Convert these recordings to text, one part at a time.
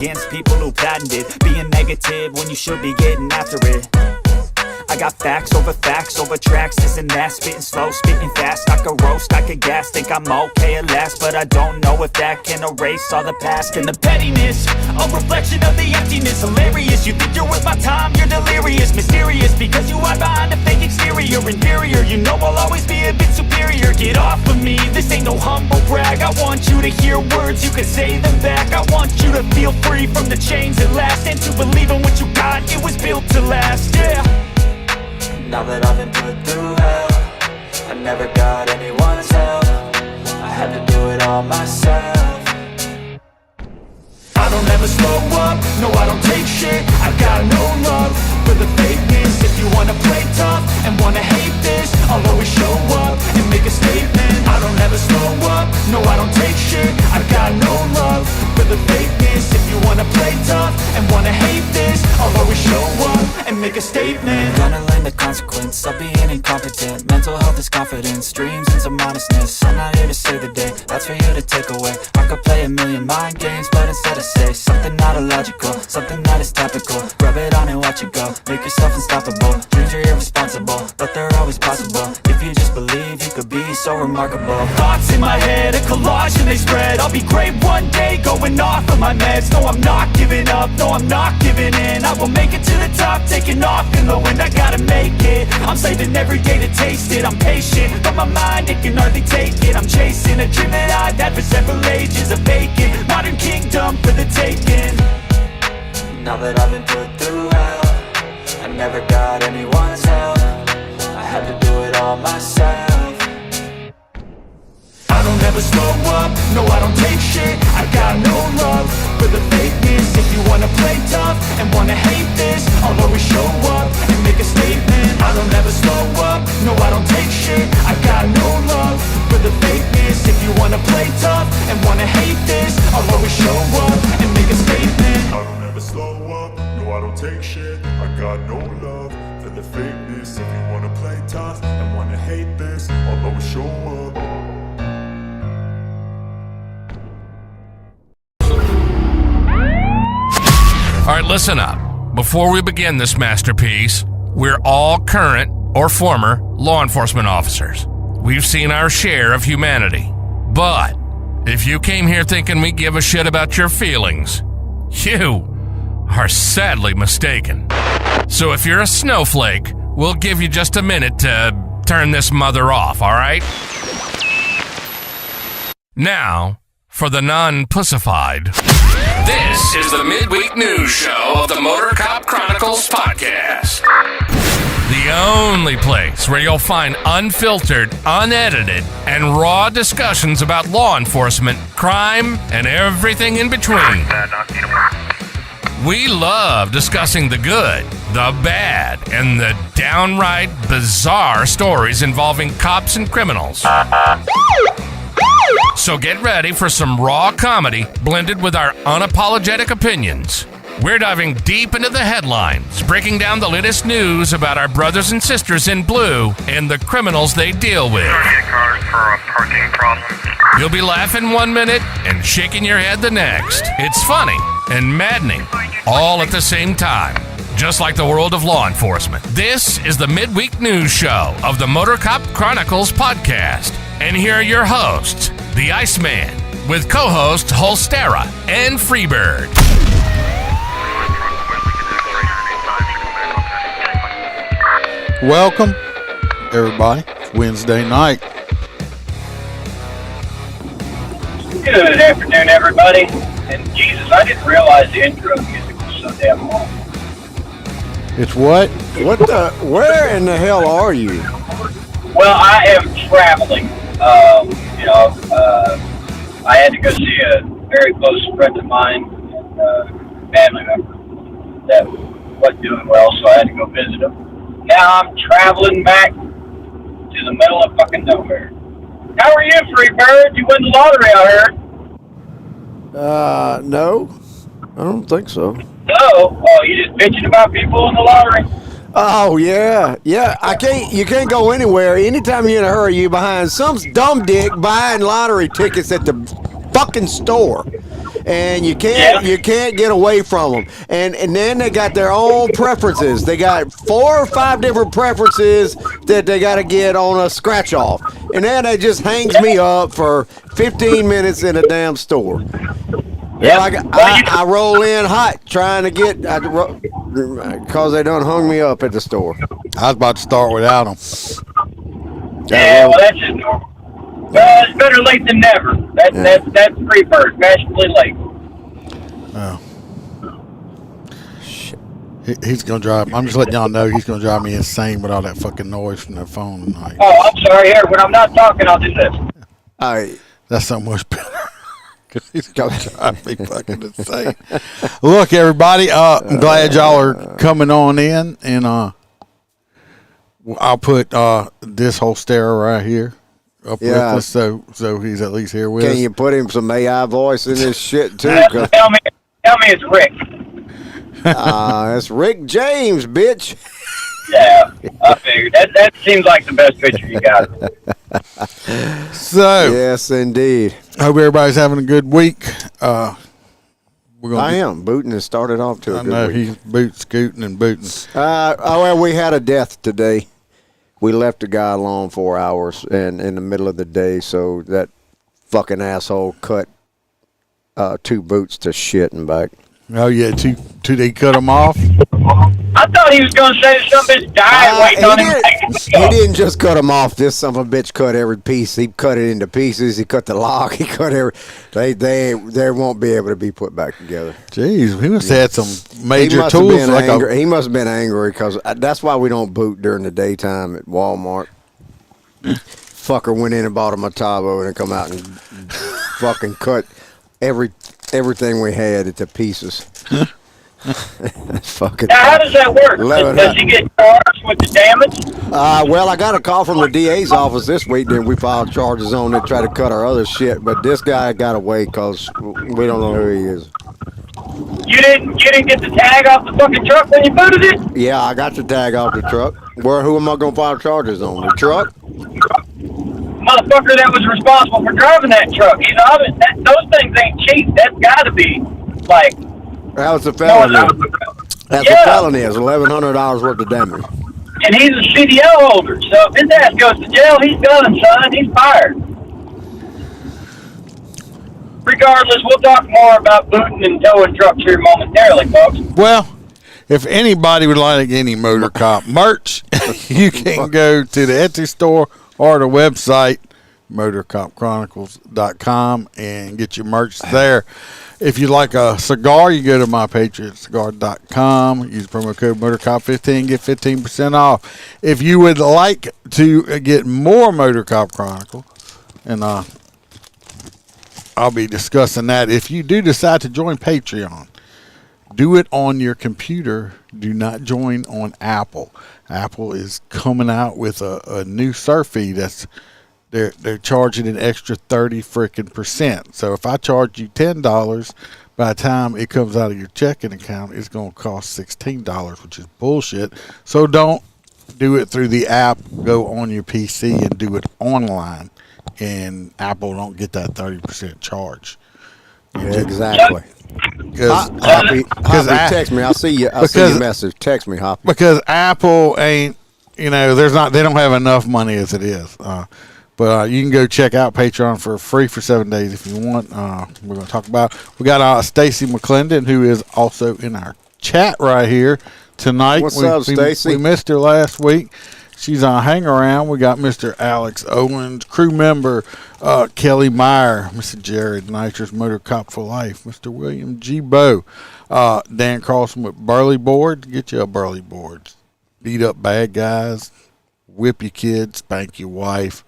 against people who patented being negative when you should be getting after it. I got facts over tracks, this and that, spitting slow, spitting fast. I could roast, I could gas, think I'm okay at last, but I don't know if that can erase all the past. And the pettiness, a reflection of the emptiness. Hilarious, you think you're worth my time, you're delirious. Mysterious, because you hide behind a fake exterior. Inferior, you know I'll always be a bit superior. Get off of me, this ain't no humble brag. I want you to hear words, you can say them back. I want you to feel free from the chains at last, and to believe in what you got, it was built to last, yeah. Now that I've been put through hell, I never got anyone's help. I had to do it all myself. I don't ever slow up, no I don't take shit. I got no love for the fakeness. If you wanna play tough and wanna hate this, I'll always show up and make a statement. I don't ever slow up, no I don't take shit. I got no love for the fakeness. If you wanna play tough and wanna hate this, I'll always show up and make a statement. Gonna learn the consequence of being incompetent. Mental health is confidence, dreams and some honestness. I'm not here to save the day, that's for you to take away. I could play a million mind games, but instead I say something not illogical, something that is topical. Rub it on and watch it go, make yourself unstoppable. Dreams are irresponsible, but they're always possible. If you just believe, you could be so remarkable. Thoughts in my head, a collage and they spread. I'll be great one day, going off of my meds. No, I'm not giving up, no, I'm not giving in. I will make it to the top, taking off in the wind. I gotta make it, I'm saving every day to taste it. I'm patient, but my mind, it can hardly take it. I'm chasing a dream that I've had for several ages. A vacant, modern kingdom for the taking. Now that I've been put through hell, I never got anyone's help. I had to do it all myself. I don't ever slow up, no I don't take shit. I got no love for the fakeness. If you wanna play tough and wanna hate this, I'll always show up and make a statement. I don't ever slow up, no I don't take shit. I got no love for the fakeness. If you wanna play tough and wanna hate this, I'll always show up and make a statement. I don't ever slow up, no I don't take shit. I got no love for the fakeness. If you wanna play tough and wanna hate this, I'll always show up. All right, listen up. Before we begin this masterpiece, we're all current or former law enforcement officers. We've seen our share of humanity. But if you came here thinking we give a shit about your feelings, you are sadly mistaken. So if you're a snowflake, we'll give you just a minute to turn this mother off, all right? Now, for the non-pussified. This is the midweek news show of the Motorcop Chronicles podcast. The only place where you'll find unfiltered, unedited, and raw discussions about law enforcement, crime, and everything in between. We love discussing the good, the bad, and the downright bizarre stories involving cops and criminals. So get ready for some raw comedy blended with our unapologetic opinions. We're diving deep into the headlines, breaking down the latest news about our brothers and sisters in blue and the criminals they deal with. You'll be laughing one minute and shaking your head the next. It's funny and maddening, all at the same time. Just like the world of law enforcement. This is the midweek news show of the Motorcop Chronicles podcast. And here are your hosts, the Iceman, with co-hosts Holstera and Freebird. Welcome, everybody. It's Wednesday night. Good afternoon, everybody. And Jesus, I didn't realize the intro music was so damn long. It's what? Where in the hell are you? Well, I am traveling. I had to go see a very close friend of mine, and family member that wasn't doing well, so I had to go visit him. Now I'm traveling back to the middle of fucking nowhere. How are you, Freebird? You won the lottery, I heard. No, I don't think so. No? Oh, you just bitching about people in the lottery? Oh yeah. You can't go anywhere. Anytime you're in a hurry, you're behind some dumb dick buying lottery tickets at the fucking store. and you can't get away from them. And then they got their own preferences. They got 4 or 5 different preferences that they got to get on a scratch off, and then it just hangs me up for 15 minutes in a damn store. Yeah, I roll in hot trying to get because they done hung me up at the store. I was about to start without them. Yeah, well, that's just normal. Well, it's better late than never. That's preferred. Fashionably late. Oh. Shit. He's going to drive. I'm just letting y'all know he's going to drive me insane with all that fucking noise from that phone tonight. Oh, I'm sorry. Here, when I'm not talking, I'll do this. All right. That's so much better. Because he's going to drive me fucking insane. Look, everybody, I'm glad y'all are coming on in. And I'll put this whole stereo right here up with us, so he's at least here with us. Can you put him some AI voice in this shit too? Tell me it's Rick. It's Rick James, bitch. Yeah, I figured that seems like the best picture you got. So yes, indeed. I hope everybody's having a good week. I am. Booting has started off to a good week. He's scooting and booting. Well, we had a death today. We left a guy alone 4 hours and in the middle of the day, so that fucking asshole cut 2 boots to shit and back. Oh, yeah, two they cut them off? I thought he was going to say some bitch died waiting on him. He didn't just cut them off. This son of a bitch cut every piece. He cut it into pieces. He cut the lock. He cut every. They won't be able to be put back together. Jeez, he must have had some major tools. He must have been angry because that's why we don't boot during the daytime at Walmart. Fucker went in and bought a Matavo and come out and fucking cut everything we had into pieces. Fucking. Now, how does that work? Does he get charged with the damage? Well, I got a call from the DA's office this week. Then we filed charges on it, try to cut our other shit. But this guy got away because we don't know who he is. You didn't get the tag off the fucking truck when you booted it? Yeah, I got the tag off the truck. Who am I going to file charges on? The truck? Motherfucker that was responsible for driving that truck. You know, those things ain't cheap. That's got to be like. That was a felony. That's a felony. It's $1,100 worth of damage. And he's a CDL holder, so if his ass goes to jail, he's done, son. He's fired. Regardless, we'll talk more about booting and towing trucks here momentarily, folks. Well, if anybody would like any Motorcop merch, you can go to the Etsy store or the website, motorcopchronicles.com, and get your merch there. If you like a cigar, you go to mypatriotcigar.com. Use promo code Motorcop15, get 15% off. If you would like to get more Motorcop Chronicles, and I'll be discussing that. If you do decide to join Patreon, do it on your computer. Do not join on Apple. Apple is coming out with a new surf feed that's they're charging an extra 30%. So if I charge you $10, by the time it comes out of your checking account, it's going to cost $16, which is bullshit. So don't do it through the app. Go on your PC and do it online, and Apple don't get that 30% charge. Exactly. Because text me. I'll see you. I'll see your message. Text me, Hoppy. Because Apple ain't. They don't have enough money as it is. But you can go check out Patreon for free for 7 days if you want. We're going to talk about. We got Stacy McClendon, who is also in our chat right here tonight. What's up, Stacy? We missed her last week. She's on hang around. We got Mr. Alex Owens, crew member Kelly Meyer, Mr. Jared Nitrous, Motor Cop for Life, Mr. William G. Bow, Dan Carlson with Burley Board. Get you a Burley Board. Beat up bad guys, whip your kids, spank your wife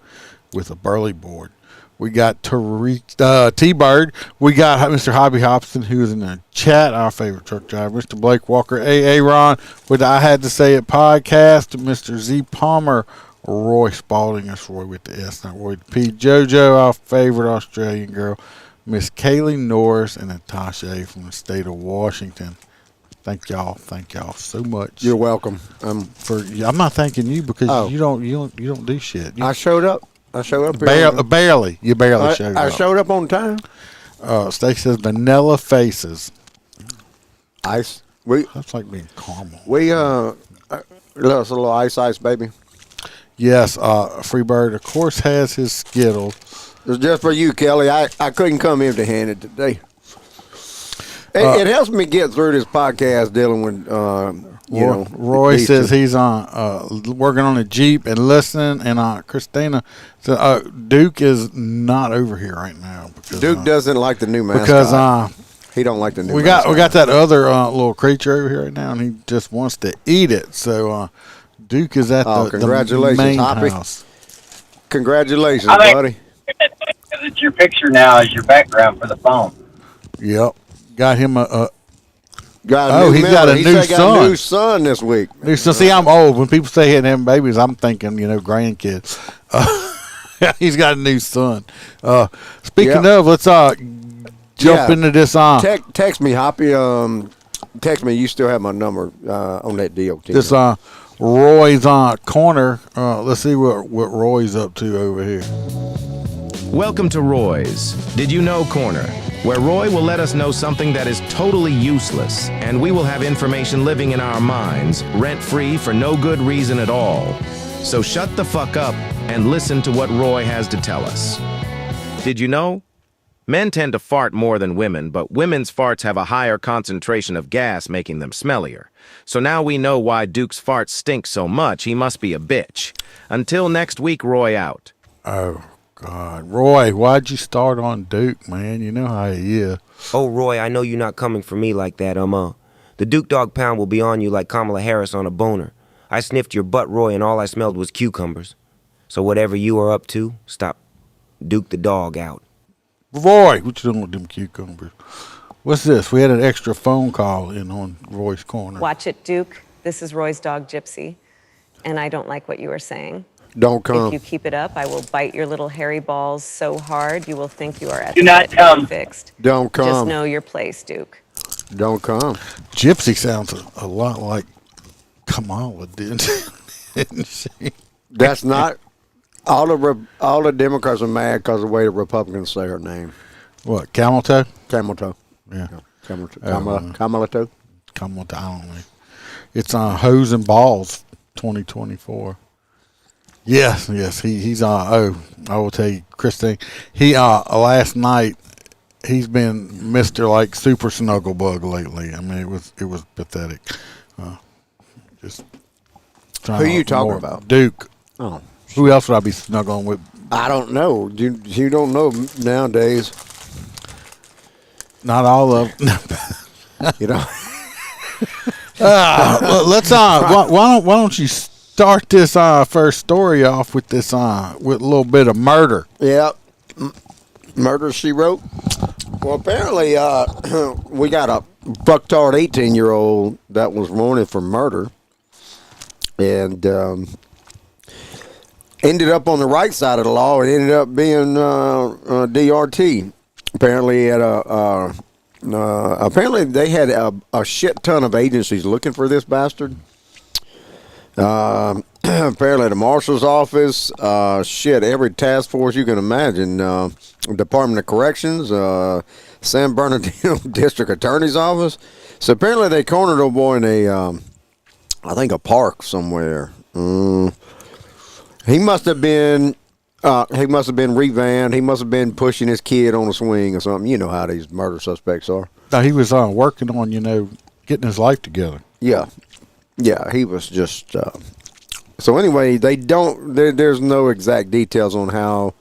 with a Burley Board. We got T-Bird. We got Mr. Hobby Hobson, who is in the chat, our favorite truck driver. Mr. Blake Walker, A.A. Ron with the I Had to Say It podcast. Mr. Z Palmer, Roy Spalding. That's Roy with the S, not Roy with the P. JoJo, our favorite Australian girl. Miss Kaylee Norris and Natasha from the state of Washington. Thank y'all so much. You're welcome. I'm not thanking you because you don't do shit. I showed up. Here. Barely. You barely showed up. I showed up on time. Stacy says vanilla Feces. Ice. That's like being caramel. That's a little ice, baby. Yes, Freebird, of course, has his Skittles. It's just for you, Kelly. I couldn't come empty-handed today. It helps me get through this podcast dealing with, Roy says he's on working on a Jeep and listening, and Christina says Duke is not over here right now. Because, Duke doesn't like the new mascot. Because he don't like the new we mascot. got that other little creature over here right now, and he just wants to eat it. So Duke is at the main Hoppy. house. Congratulations, I think buddy. it's your picture now as your background for the phone. Yep. Got him He's got a new son this week. So see, I'm old. When people say having babies, I'm thinking, grandkids. He's got a new son. Speaking of, let's jump into this. Text me, Hoppy. Text me. You still have my number on that DOT. This Roy's corner. Let's see what Roy's up to over here. Welcome to Roy's Did You Know Corner, where Roy will let us know something that is totally useless, and we will have information living in our minds, rent-free for no good reason at all. So shut the fuck up and listen to what Roy has to tell us. Did you know? Men tend to fart more than women, but women's farts have a higher concentration of gas, making them smellier. So now we know why Duke's farts stink so much. He must be a bitch. Until next week, Roy out. Oh, God. Roy, why'd you start on Duke, man? You know how he is. Oh, Roy, I know you're not coming for me like that, The Duke Dog Pound will be on you like Kamala Harris on a boner. I sniffed your butt, Roy, and all I smelled was cucumbers. So whatever you are up to, stop Duke the dog out. Roy, what you doing with them cucumbers? What's this? We had an extra phone call in on Roy's corner. Watch it, Duke. This is Roy's dog, Gypsy. And I don't like what you are saying. Don't come. If you keep it up, I will bite your little hairy balls so hard you will think you are Do not come. fixed. Don't come. Just know your place, Duke. Don't come. Gypsy sounds a lot like Kamala, didn't she? That's not. All the Democrats are mad because of the way the Republicans say her name. What, Camel Toe? Camel Toe. Yeah. Camel Toe. Kamala Toe. Camel Toe, I don't know. It's on Hose and Balls 2024. Yes, he's I will tell you, Christine, he last night he's been Mr. like Super Snugglebug lately. I mean, it was pathetic. Just who are you talking about? Duke. Oh, who else would I be snuggling with? I don't know. You don't know nowadays. Not all of them. You know. Let's why don't you start this first story off with this with a little bit of murder? Yeah, murder she wrote. Well, apparently we got a fucktard 18-year-old that was wanted for murder, and ended up on the right side of the law. It ended up being DRT. Apparently apparently they had a shit ton of agencies looking for this bastard. Apparently the marshal's office, every task force you can imagine, Department of Corrections, San Bernardino District Attorney's office. So apparently they cornered old boy in I think a park somewhere. He must have been revamped. He must have been pushing his kid on a swing or something. You know how these murder suspects are. No, he was working on, getting his life together. Yeah, he was just. So anyway, there's no exact details on how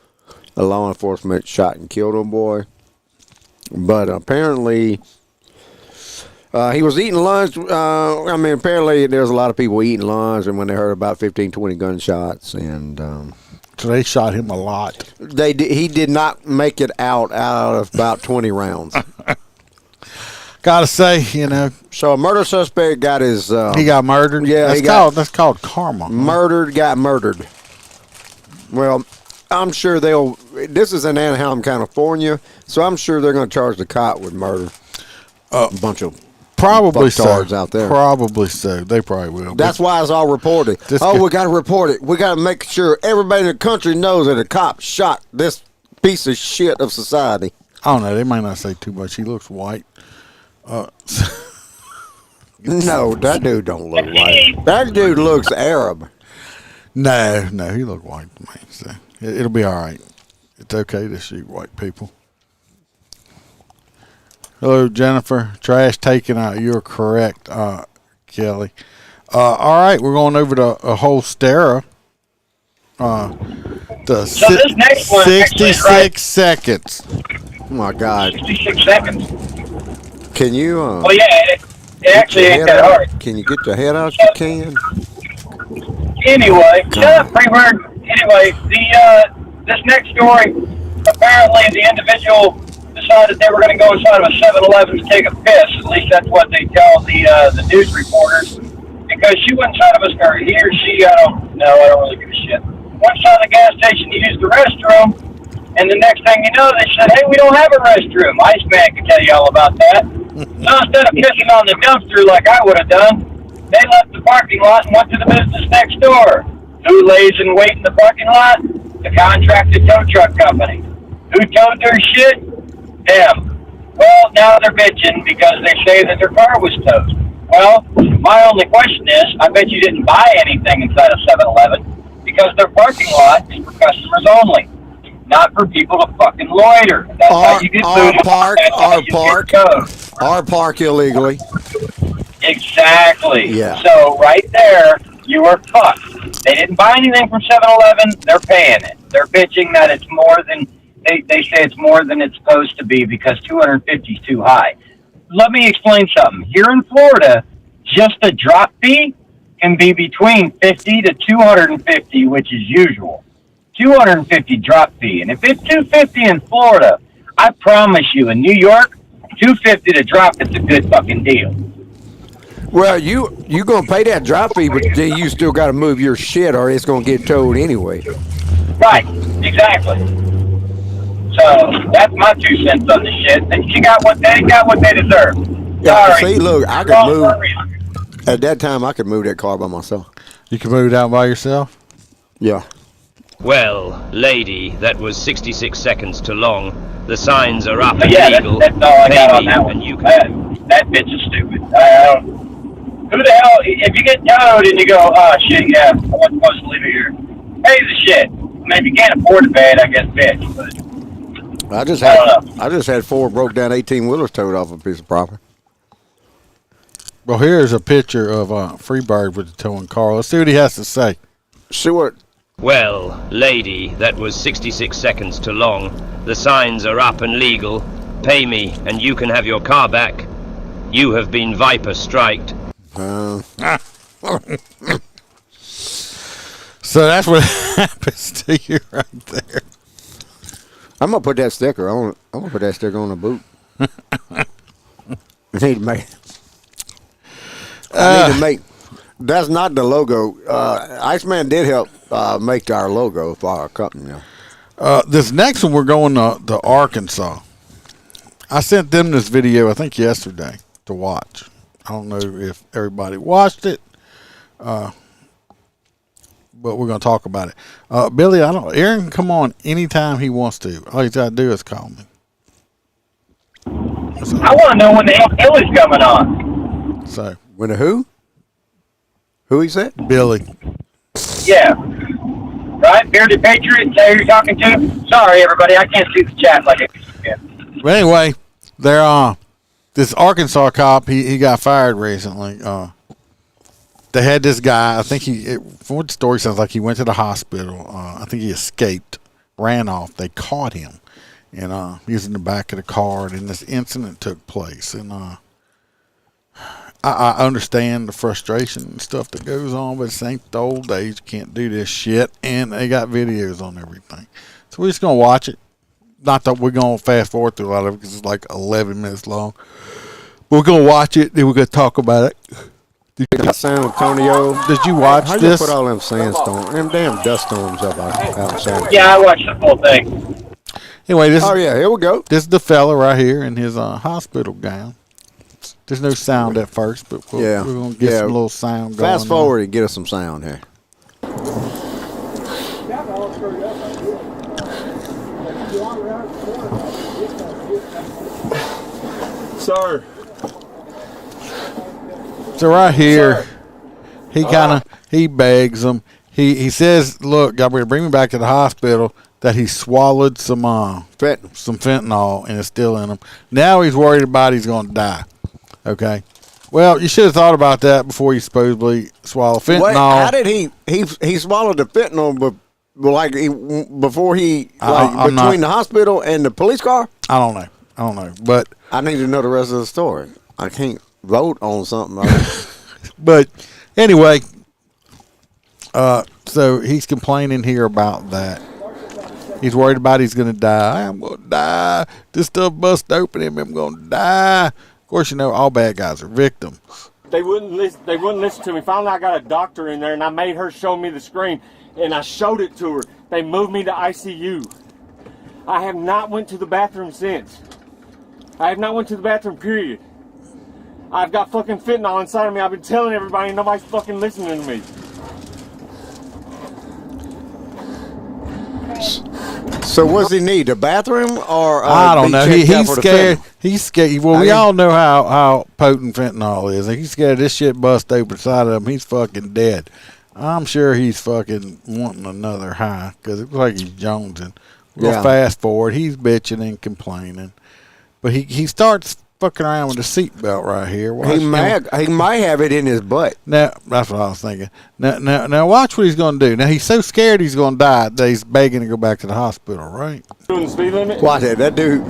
a law enforcement shot and killed a boy, but apparently he was eating lunch. Apparently there's a lot of people eating lunch, and when they heard about 15, 20 gunshots, and so they shot him a lot. He did not make it out of about 20 rounds. Gotta say, So a murder suspect got his. He got murdered. Yeah, that's called karma. Got murdered. Well, I'm sure this is in Anaheim, California, so I'm sure they're going to charge the cop with murder. A bunch of probably fucktards so. out there. Probably so. They probably will. That's why it's all reported. We got to report it. We got to make sure everybody in the country knows that a cop shot this piece of shit of society. I don't know. They might not say too much. He looks white. No, that dude don't look white. That dude looks Arab. No, he looked white to me. So it'll be all right. It's okay to shoot white people. Hello, Jennifer. Trash taken out. You're correct, Kelly. All right, we're going over to Hostess. This next one 66 seconds. Oh my God. 66 seconds. Can you? Oh yeah, it actually ain't that hard. Can you get your head out? You can. Anyway, shut up, Freebird. Anyway, this next story. Apparently, the individual decided they were going to go inside of a 7-Eleven to take a piss. At least that's what they tell the news reporters. Because she went inside of a car. He or she, I don't know. I don't really give a shit. Went inside the gas station to use the restroom. And the next thing you know, they said, hey, we don't have a restroom. Iceman can tell you all about that. So instead of pissing on the dumpster like I would have done, they left the parking lot and went to the business next door. Who lays in wait in the parking lot? The contracted tow truck company. Who towed their shit? Them. Well, now they're bitching because they say that their car was towed. Well, my only question is, I bet you didn't buy anything inside of 7-Eleven because their parking lot is for customers only. Not for people to fucking loiter. That's how you get food. Park illegally. Exactly. Yeah. So right there, you were fucked. They didn't buy anything from 7-Eleven. They're paying it. They're bitching that it's more than they say it's more than it's supposed to be because $250 is too high. Let me explain something. Here in Florida, just a drop fee can be between $50 to $250, which is usual. $250 drop fee. And if it's $250 in Florida, I promise you, in New York, $250 to drop, it's a good fucking deal. Well, you gonna pay that drop fee, but you still got to move your shit, or it's gonna get towed anyway. Right, exactly. So that's my 2 cents on the shit. And you got what they deserve. Yeah, Sorry. see, look, I could move. At that time, I could move that car by myself. You can move it out by yourself? Yeah. Well, lady, that was 66 seconds too long. The signs are up and Yeah, legal. that's all I got on that one. And you can... That bitch is stupid. I don't. Who the hell? If you get towed and you go, oh shit, yeah, I wasn't supposed to leave it here. Pay the shit. I mean, if you can't afford to pay it, I guess bitch. But I just had 4 broke down 18-wheelers towed off a piece of property. Well, here's a picture of Freebird with the towing car. Let's see what he has to say. See what? Well, lady, that was 66 seconds too long. The signs are up and legal. Pay me, and you can have your car back. You have been Viper striked. So that's what happens to you right there. I'm gonna put that sticker on. I'm gonna put that sticker on the boot. I need to make. That's not the logo. Iceman did help make our logo for our company. This next one, we're going to Arkansas. I sent them this video, I think yesterday, to watch. I don't know if everybody watched it, but we're going to talk about it. Billy, Aaron can come on anytime he wants to. All he's got to do is call me. I want to know when the hell Billy's coming on. So when the who? Who he said? Billy. Yeah. Right? Bearded Patriot, is that who you're talking to? Sorry, everybody, I can't see the chat like I can. But anyway, this Arkansas cop, he got fired recently. They had this guy, I think from what the story sounds like, he went to the hospital. I think he escaped, ran off. They caught him. And he was in the back of the car, and this incident took place. And I understand the frustration and stuff that goes on, but it's ain't the old days. You can't do this shit. And they got videos on everything. So we're just going to watch it. Not that we're going to fast forward through a lot of it because it's like 11 minutes long. But we're going to watch it, then we're going to talk about it. San Antonio. Did you watch How this? You put all them sandstorms, them damn dust storms up out in San Antonio? Yeah, I watched the full thing. Anyway, here we go. This is the fella right here in his hospital gown. There's no sound at first, but we're going to get some little sound going. Fast forward and get us some sound here. Sir. So right here, he begs him. He says, "Look, Gabriel, bring me back to the hospital." That he swallowed some fentanyl and it's still in him. Now he's worried about he's going to die. Okay. Well, you should have thought about that before you supposedly swallow fentanyl. Wait, how did he swallowed the fentanyl, but before between the hospital and the police car? I don't know, but I need to know the rest of the story. I can't vote on something. But anyway, so he's complaining here about that. He's worried about he's going to die. I'm going to die. This stuff bust open him. I'm going to die. Of course, you know, all bad guys are victims. They wouldn't listen. They wouldn't listen to me. Finally, I got a doctor in there, and I made her show me the screen, and I showed it to her. They moved me to ICU. I have not went to the bathroom since. I have not went to the bathroom, period. I've got fucking fentanyl inside of me. I've been telling everybody, and nobody's fucking listening to me. So what's he need? A bathroom or I don't know. He's scared. He's scared. Well, we all know how potent fentanyl is. He's scared this shit bust open inside of him. He's fucking dead. I'm sure he's fucking wanting another high because it looks like he's jonesing. We'll fast forward. He's bitching and complaining, but he starts fucking around with the seatbelt right here. He might have it in his butt. Now that's what I was thinking. Now watch what he's going to do. Now he's so scared he's going to die that he's begging to go back to the hospital. Right? Doing the speed limit. Watch it. That dude,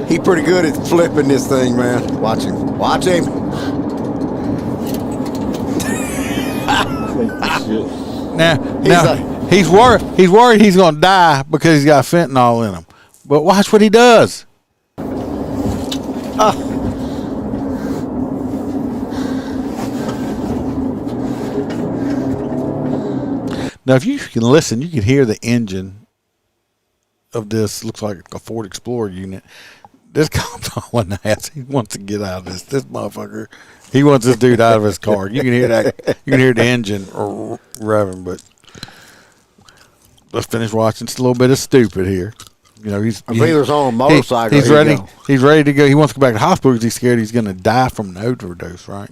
he pretty good at flipping this thing, man. Watch him. Watch him. Now he's worried. He's worried he's going to die because he's got fentanyl in him. But watch what he does. Now, if you can listen, you can hear the engine of this. Looks like a Ford Explorer unit. This cop's all in the ass. He wants to get out of this. This motherfucker, he wants this dude out of his car. You can hear that. You can hear the engine revving. But let's finish watching. It's a little bit of stupid here. You know, he's on a motorcycle. He's ready. He's ready to go. He wants to go back to the hospital because he's scared he's going to die from an overdose. Right?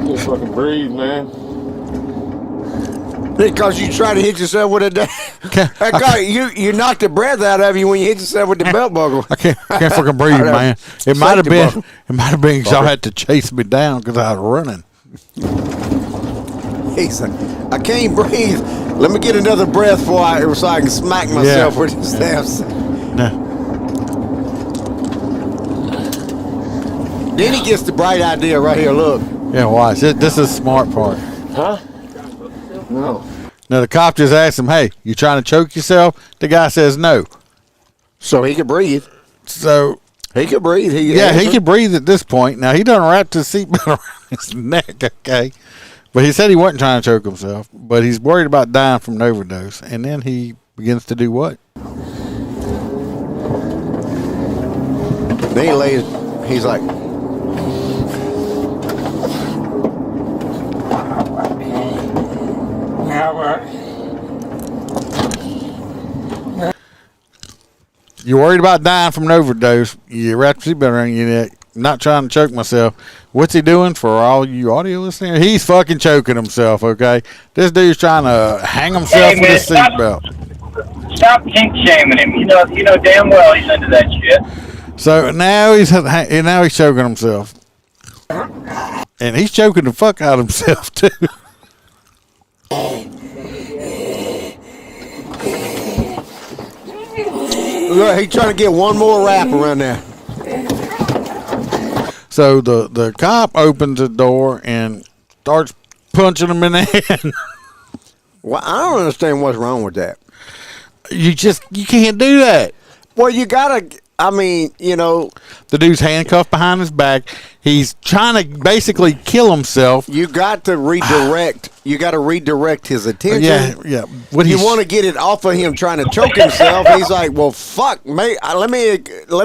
Just fucking breathe, man. Because you try to hit yourself with a you knocked the breath out of you when you hit yourself with the belt buckle. I can't fucking breathe, man. It might have been because y'all had to chase me down because I was running. He's like, I can't breathe. Let me get another breath so I can smack myself with the staffs. Then he gets the bright idea right here. Look. Yeah, watch. This is the smart part. Huh? No. Now the cop just asked him, "Hey, you trying to choke yourself?" The guy says no. So he could breathe. So he could breathe. He could breathe at this point. Now he done wrapped his seatbelt around his neck. Okay. But he said he wasn't trying to choke himself, but he's worried about dying from an overdose. And then he begins to do what? Then he lays, he's like, you're worried about dying from an overdose. You wrap your seatbelt around your neck. Not trying to choke myself. What's he doing for all you audio listeners? He's fucking choking himself, okay? This dude's trying to hang himself with his seatbelt. Stop kink shaming him. You know damn well he's into that shit. So now he's choking himself. And he's choking the fuck out of himself, too. Look, he's trying to get one more wrap around there. So the cop opens the door and starts punching him in the head. Well, I don't understand what's wrong with that. You can't do that. Well, you gotta. I mean, you know, the dude's handcuffed behind his back. He's trying to basically kill himself. You got to redirect. You got to redirect his attention. Yeah. You want to get it off of him trying to choke himself. He's like, well, fuck, mate. Let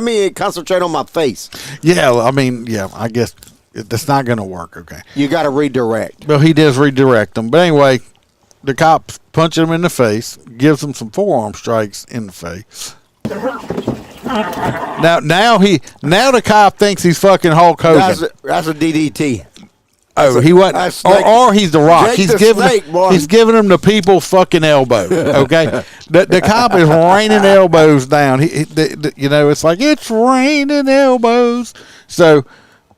me concentrate on my face. Yeah, I mean, I guess that's not going to work. Okay. You got to redirect. Well, he does redirect him, but anyway, the cops punch him in the face, gives him some forearm strikes in the face. Now the cop thinks he's fucking Hulk Hogan. That's a DDT. Oh, he wasn't, or he's the Rock. He's giving him the people's fucking elbow. Okay, the cop is raining elbows down. It's like it's raining elbows. So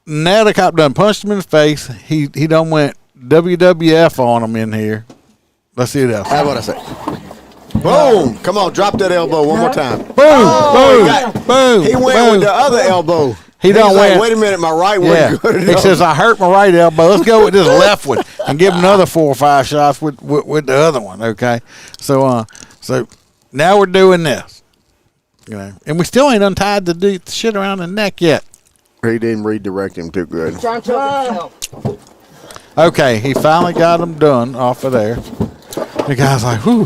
now the cop done punched him in the face. He done went WWF on him in here. Let's see it else. That's what I say. Boom! Come on, drop that elbow one more time. Boom! Boom! He went with the other elbow. He don't like, wait a minute, my right wasn't good enough. He says, I hurt my right elbow. Let's go with this left one and give him another 4 or 5 shots with the other one, okay? So now we're doing this. And we still ain't untied the shit around the neck yet. He didn't redirect him too good. Okay, he finally got him done off of there. The guy's like, whew,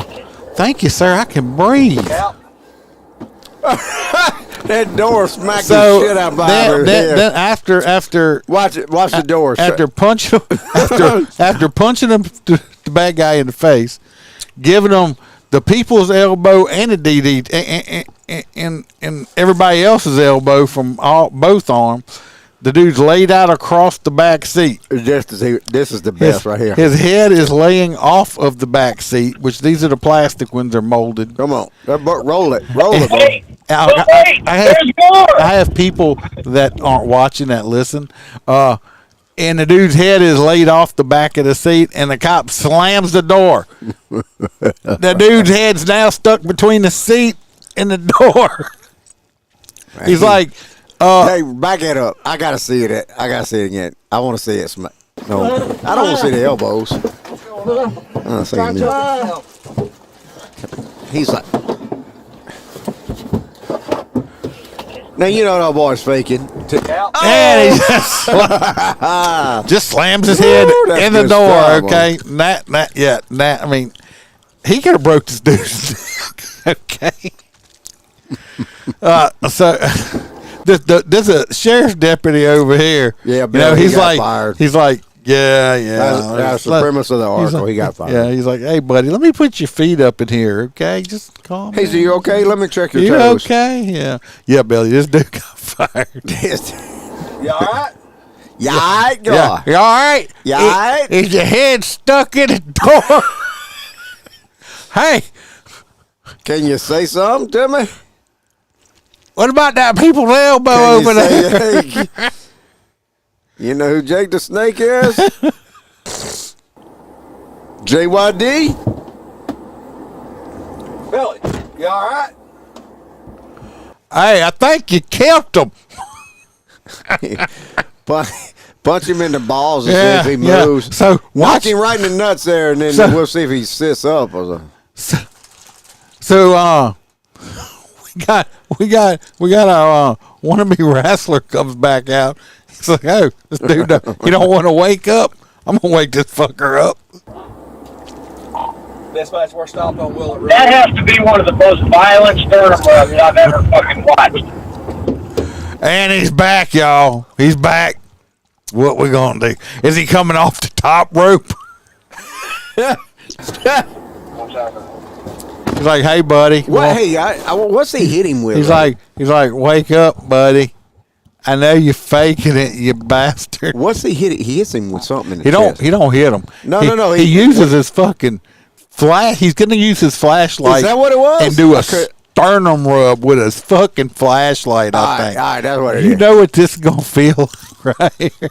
thank you, sir. I can breathe. That door smacked the shit out of her head. Then after watch the door. After punching him, the bad guy in the face, giving him the people's elbow and the DD and everybody else's elbow from both arms. The dude's laid out across the back seat. This is the best right here. His head is laying off of the back seat, which these are the plastic ones. They're molded. Come on, roll it, Hey, I have people that aren't watching that listen, and the dude's head is laid off the back of the seat, and the cop slams the door. The dude's head's now stuck between the seat and the door. He's like, hey, back it up. I gotta see it. I gotta see it again. I want to see it. No, I don't want to see the elbows. He's like, now you know that boy's faking. And he just slams his head in the door. Style, okay, I mean, he could have broke this dude's neck. Okay, so. There's a sheriff's deputy over here. Yeah, but he's got like, fired. He's like, yeah. That's the premise of the article. He got fired. Yeah, he's like, hey, buddy, let me put your feet up in here, okay? Just calm down. Hey, so you okay? Let me check your you toes. Okay? Yeah, Billy, this dude got fired. You all right? You all right? Yeah. You all right? You all right? Is your head stuck in the door? Hey. Can you say something to me? What about that people's elbow over there? Hey, you know who Jake the Snake is? JYD? Billy, you all right? Hey, I think you killed him. Punch him in the balls and see if he moves. Yeah. So watch him right in the nuts there, and then we'll see if he sits up or something. We got our wannabe wrestler comes back out. He's like, oh, this dude, you don't want to wake up? I'm gonna wake this fucker up. Dispatch, we're stopped on Willett Road. That has to be one of the most violent sternum rubs I've ever fucking watched. And he's back, y'all. He's back. What we gonna do? Is he coming off the top rope? He's like, hey, buddy. What? Hey, what's he hit him with? He's like, wake up, buddy. I know you're faking it, you bastard. What's he hit? He hits him with something in the chest. He don't hit him. No. He uses his fucking flash. He's gonna use his flashlight. Is that what it was? And do a sternum rub with his fucking flashlight. I think. All right, that's what it is. You know what this is gonna feel right here.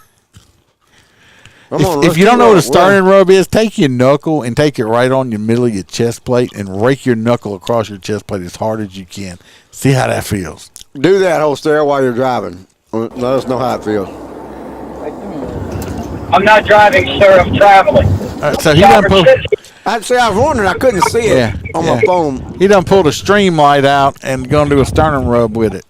If you don't know what a sternum rub is, take your knuckle and take it right on your middle of your chest plate and rake your knuckle across your chest plate as hard as you can. See how that feels. Do that whole stare while you're driving. Let us know how it feels. I'm not driving, sir. I'm traveling. So he done pulled. I was wondering. I couldn't see it on my phone. He done pulled a stream light out and gonna do a sternum rub with it.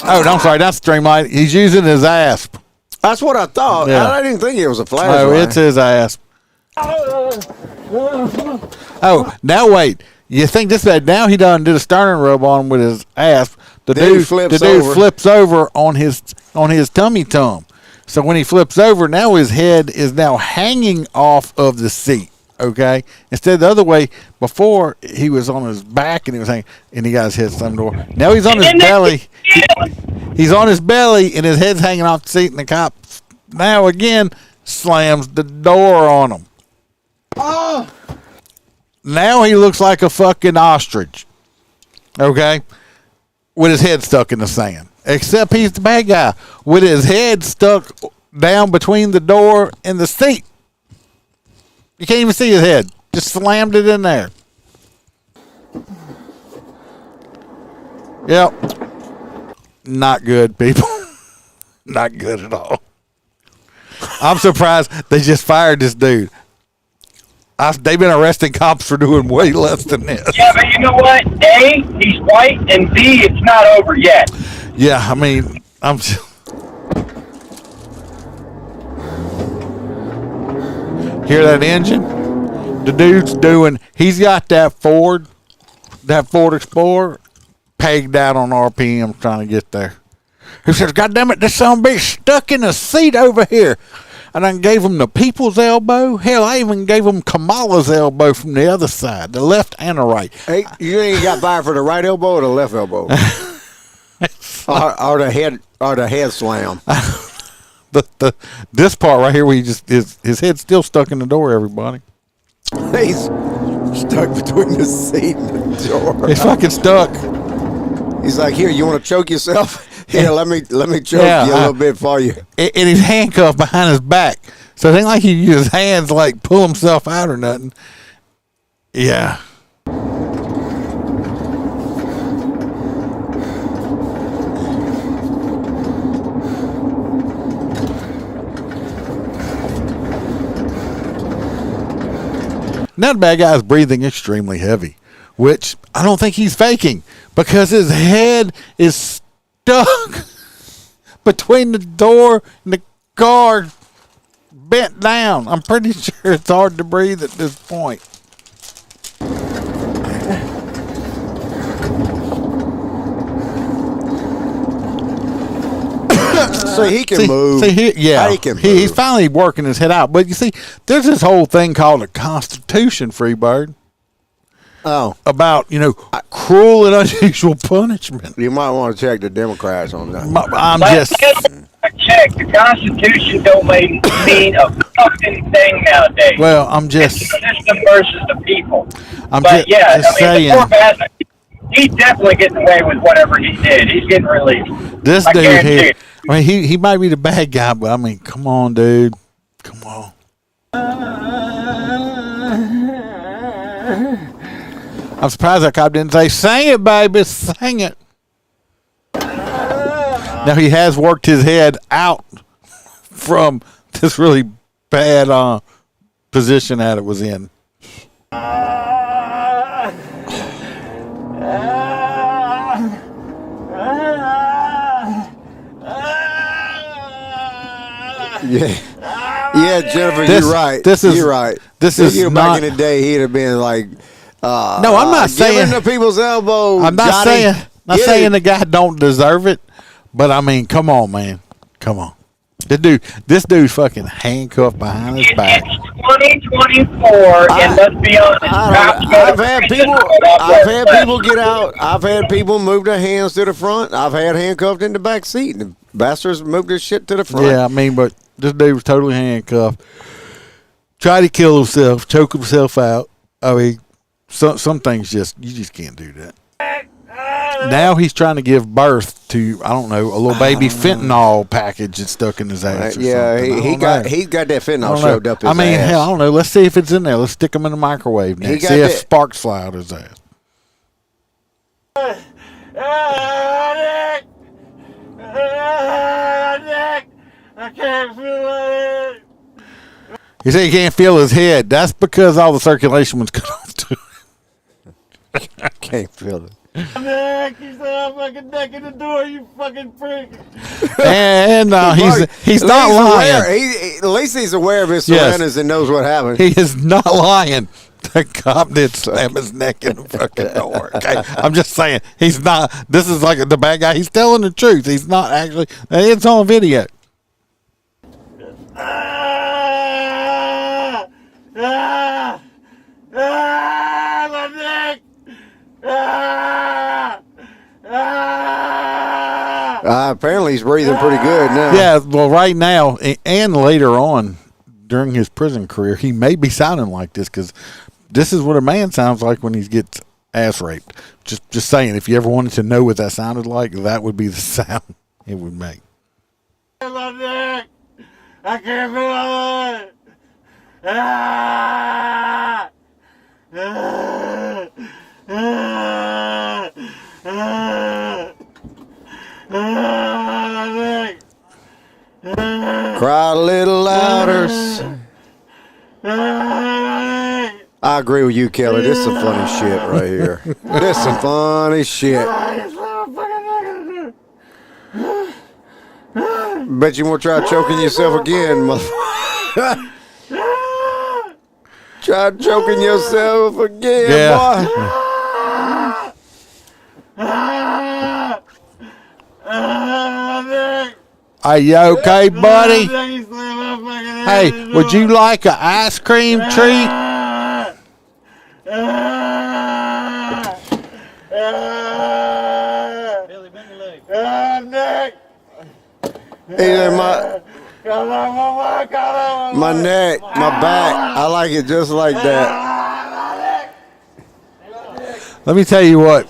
Oh, no, I'm sorry. That's stream light. He's using his asp. That's what I thought. Yeah. I didn't think it was a flashlight. Oh, it's his asp. Oh, now wait. You think this bad? Now he done did a sternum rub on him with his asp. The dude flips over on his tummy tum. So when he flips over, now his head is now hanging off of the seat. Okay, instead the other way. Before he was on his back and he was hanging, and he got his head slammed door. Now he's on his belly. He's on his belly and his head's hanging off the seat, and the cop now again slams the door on him. Oh! Now he looks like a fucking ostrich. Okay, with his head stuck in the sand. Except he's the bad guy with his head stuck down between the door and the seat. You can't even see his head. Just slammed it in there. Yep. Not good, people. Not good at all. I'm surprised they just fired this dude. They've been arresting cops for doing way less than this. Yeah, but you know what? A, he's white, and B, it's not over yet. Yeah, I mean, I'm just... Hear that engine? The dude's doing, he's got that Ford Explorer pegged out on RPM trying to get there. He says, God damn it, this son of a bitch stuck in a seat over here. And I gave him the people's elbow. Hell, I even gave him Kamala's elbow from the other side, the left and the right. Hey, you ain't got fired for the right elbow or the left elbow? or the head slam. This part right here where he just his head's still stuck in the door, everybody. He's stuck between the seat and the door. He's fucking stuck. He's like, here, you want to choke yourself? Here, let me choke you a little bit for you. And he's handcuffed behind his back. So it ain't like he can use his hands to like pull himself out or nothing. Yeah. Now the bad guy is breathing extremely heavy, which I don't think he's faking because his head is stuck between the door and the car, bent down. I'm pretty sure it's hard to breathe at this point. So he can move. He's finally working his head out. But you see, there's this whole thing called a Constitution, Freebird. Oh. About, cruel and unusual punishment. You might want to check the Democrats on that. Check. The Constitution don't mean a fucking thing nowadays. Well, I'm just... It's the system versus the people. Just saying. The poor bastard, he's definitely getting away with whatever he did. He's getting released. This dude here, he might be the bad guy, but I mean, come on, dude. Come on. I'm surprised that cop didn't say, sing it, baby, sing it. Now, he has worked his head out from this really bad position that it was in. Yeah, Jennifer, you're right. You're right. This is not, back in the day, he'd have been like, no, I'm not saying giving the people's elbow. I'm not saying the guy don't deserve it, but I mean, come on, man, come on. This dude fucking handcuffed behind his back. It's 2024, and let's be honest. I've had people get out. I've had people move their hands to the front. I've had handcuffed in the back seat, and the bastards moved their shit to the front. Yeah, I mean, but this dude was totally handcuffed. Tried to kill himself, choke himself out. I mean, some things you just can't do that. Now he's trying to give birth to, I don't know, a little baby fentanyl package that's stuck in his ass. Yeah, he's got that fentanyl shoved up his ass. I mean, hell, I don't know. Let's see if it's in there. Let's stick him in the microwave now. See if sparks fly out his ass. I can't feel it. He said he can't feel his head. That's because all the circulation was cut off too. I can't feel it. Nick, you said I'm fucking necking the door, you fucking freak. And he's not lying. At least he's aware of his surroundings and knows what happened. He is not lying. The cop did slam his neck in the fucking door. Okay? I'm just saying, he's not. This is like the bad guy. He's telling the truth. He's not actually. It's on video. Apparently, he's breathing pretty good now. Yeah, well, right now and later on during his prison career, he may be sounding like this because this is what a man sounds like when he gets ass raped. Just saying, if you ever wanted to know what that sounded like, that would be the sound it would make. My neck! I can't feel it! Ah! Ah! Ah! Ah! Ah! Cry a little louder. I agree with you, Kelly. This is some funny shit right here. This is some funny shit. Bet you won't try choking yourself again, motherfucker. Try choking yourself again, boy. Are you okay, buddy? Hey, would you like an ice cream treat? Either my neck, my back. I like it just like that. Let me tell you what.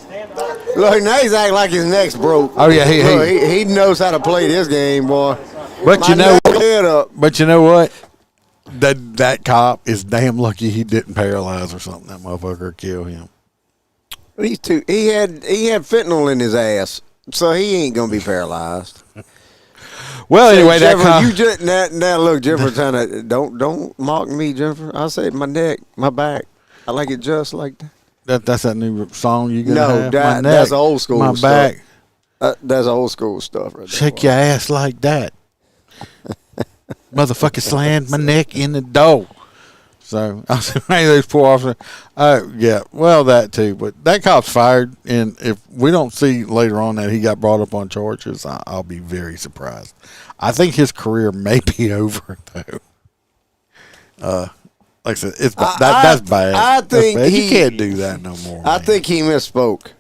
Look, now he's acting like his neck's broke. Oh yeah, he knows how to play this game, boy. But you know what? That cop is damn lucky he didn't paralyze or something. That motherfucker killed him. He had fentanyl in his ass, so he ain't gonna be paralyzed. Well, anyway, Jennifer, that cop. you just now look, Jennifer, trying to don't mock me, Jennifer. I said my neck, my back. I like it just like that. That's that new song you gonna have? That's old school. My stuff. back. That's old school stuff, right there. Shake your ass like that. Motherfucker slammed my neck in the door. So I said, hey, those poor officers. Yeah, well, that too. But that cop's fired, and if we don't see later on that he got brought up on charges, I'll be very surprised. I think his career may be over though. Like I said, it's that's bad. I think bad. You can't do that no more. I think he misspoke.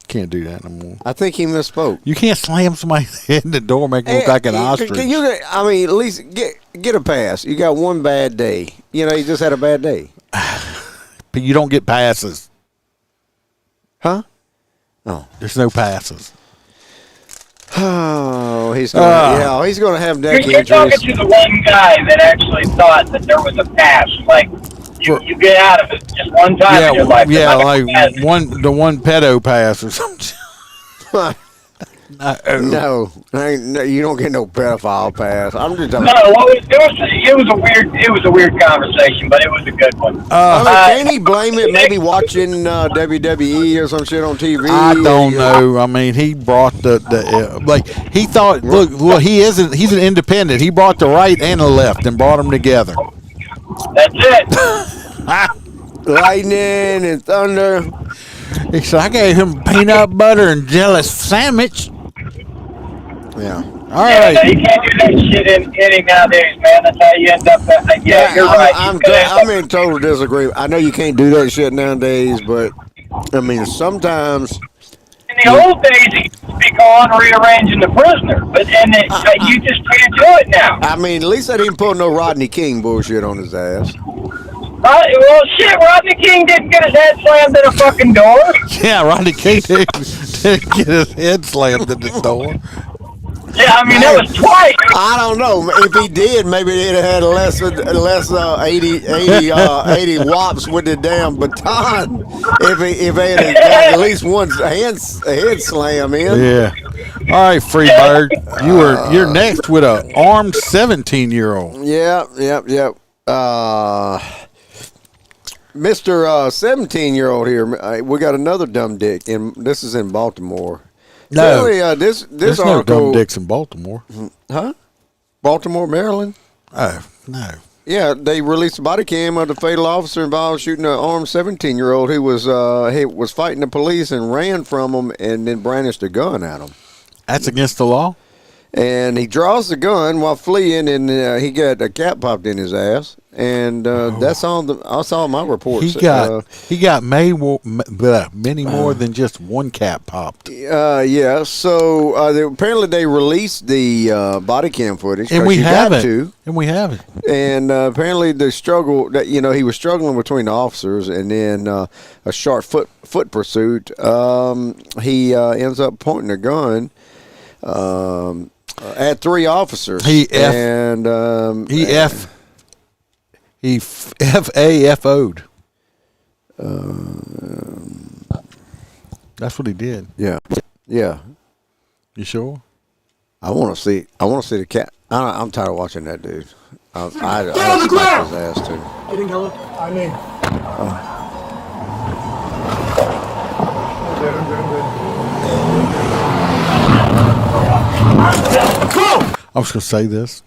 Can't do that no more. I think he misspoke. You can't slam somebody in the door, make them look like an ostrich. I mean, at least get a pass. You got one bad day. You know, you just had a bad day. But you don't get passes. Huh? Oh. There's no passes. Oh, he's gonna have neck You're injuries. talking to the one guy that actually thought that there was a pass. Like, you get out of it just one time in your life. Yeah, like the one pedo pass or something. No, you don't get no pedophile pass. I'm just talking. No, it was a weird conversation, but it was a good one. Can he blame it? Maybe watching WWE or some shit on TV. I don't know. I mean, he brought the like he thought. Look, well, he's an independent. He brought the right and the left and brought them together. That's it. Lightning and thunder. He said, I gave him peanut butter and jelly sandwich. Yeah. All right. No, you can't do that shit in hitting nowadays, man. That's how you end up. You're right. I'm in total disagreement. I know you can't do that shit nowadays, but I mean, sometimes. In the old days, he used to be gone rearranging the prisoner, but you just can't do it now. I mean, at least I didn't put no Rodney King bullshit on his ass. Well, shit, Rodney King didn't get his head slammed in a fucking door. Yeah, Rodney King didn't get his head slammed in the door. Yeah, I mean, that was twice. I don't know. If he did, maybe they'd have had less 80 whops with the damn baton. If they had got at least one head slam in. Yeah. All right, Freebird. You're next with a armed 17-year-old. Yep. Mr. 17-year-old here. We got another dumb dick, and this is in Baltimore. No, really, this there's article, no dumb dicks in Baltimore. Huh? Baltimore, Maryland? Oh, no. Yeah, they released a body cam of the fatal officer involved shooting an armed 17-year-old who was fighting the police and ran from them and then brandished a gun at them. That's against the law? And he draws the gun while fleeing, and he got a cap popped in his ass. And that's all my reports. He got many more than just one cap popped. Yeah. So apparently they released the body cam footage, and we haven't. And apparently the struggle that he was struggling between the officers, and then a sharp foot pursuit. He ends up pointing a gun. At 3 officers. He FAFO'd. That's what he did. Yeah. Yeah. You sure? I want to see the cat. I'm tired of watching that dude. I on the ground! His ass too. Getting hello? I'm in. I was going to say this.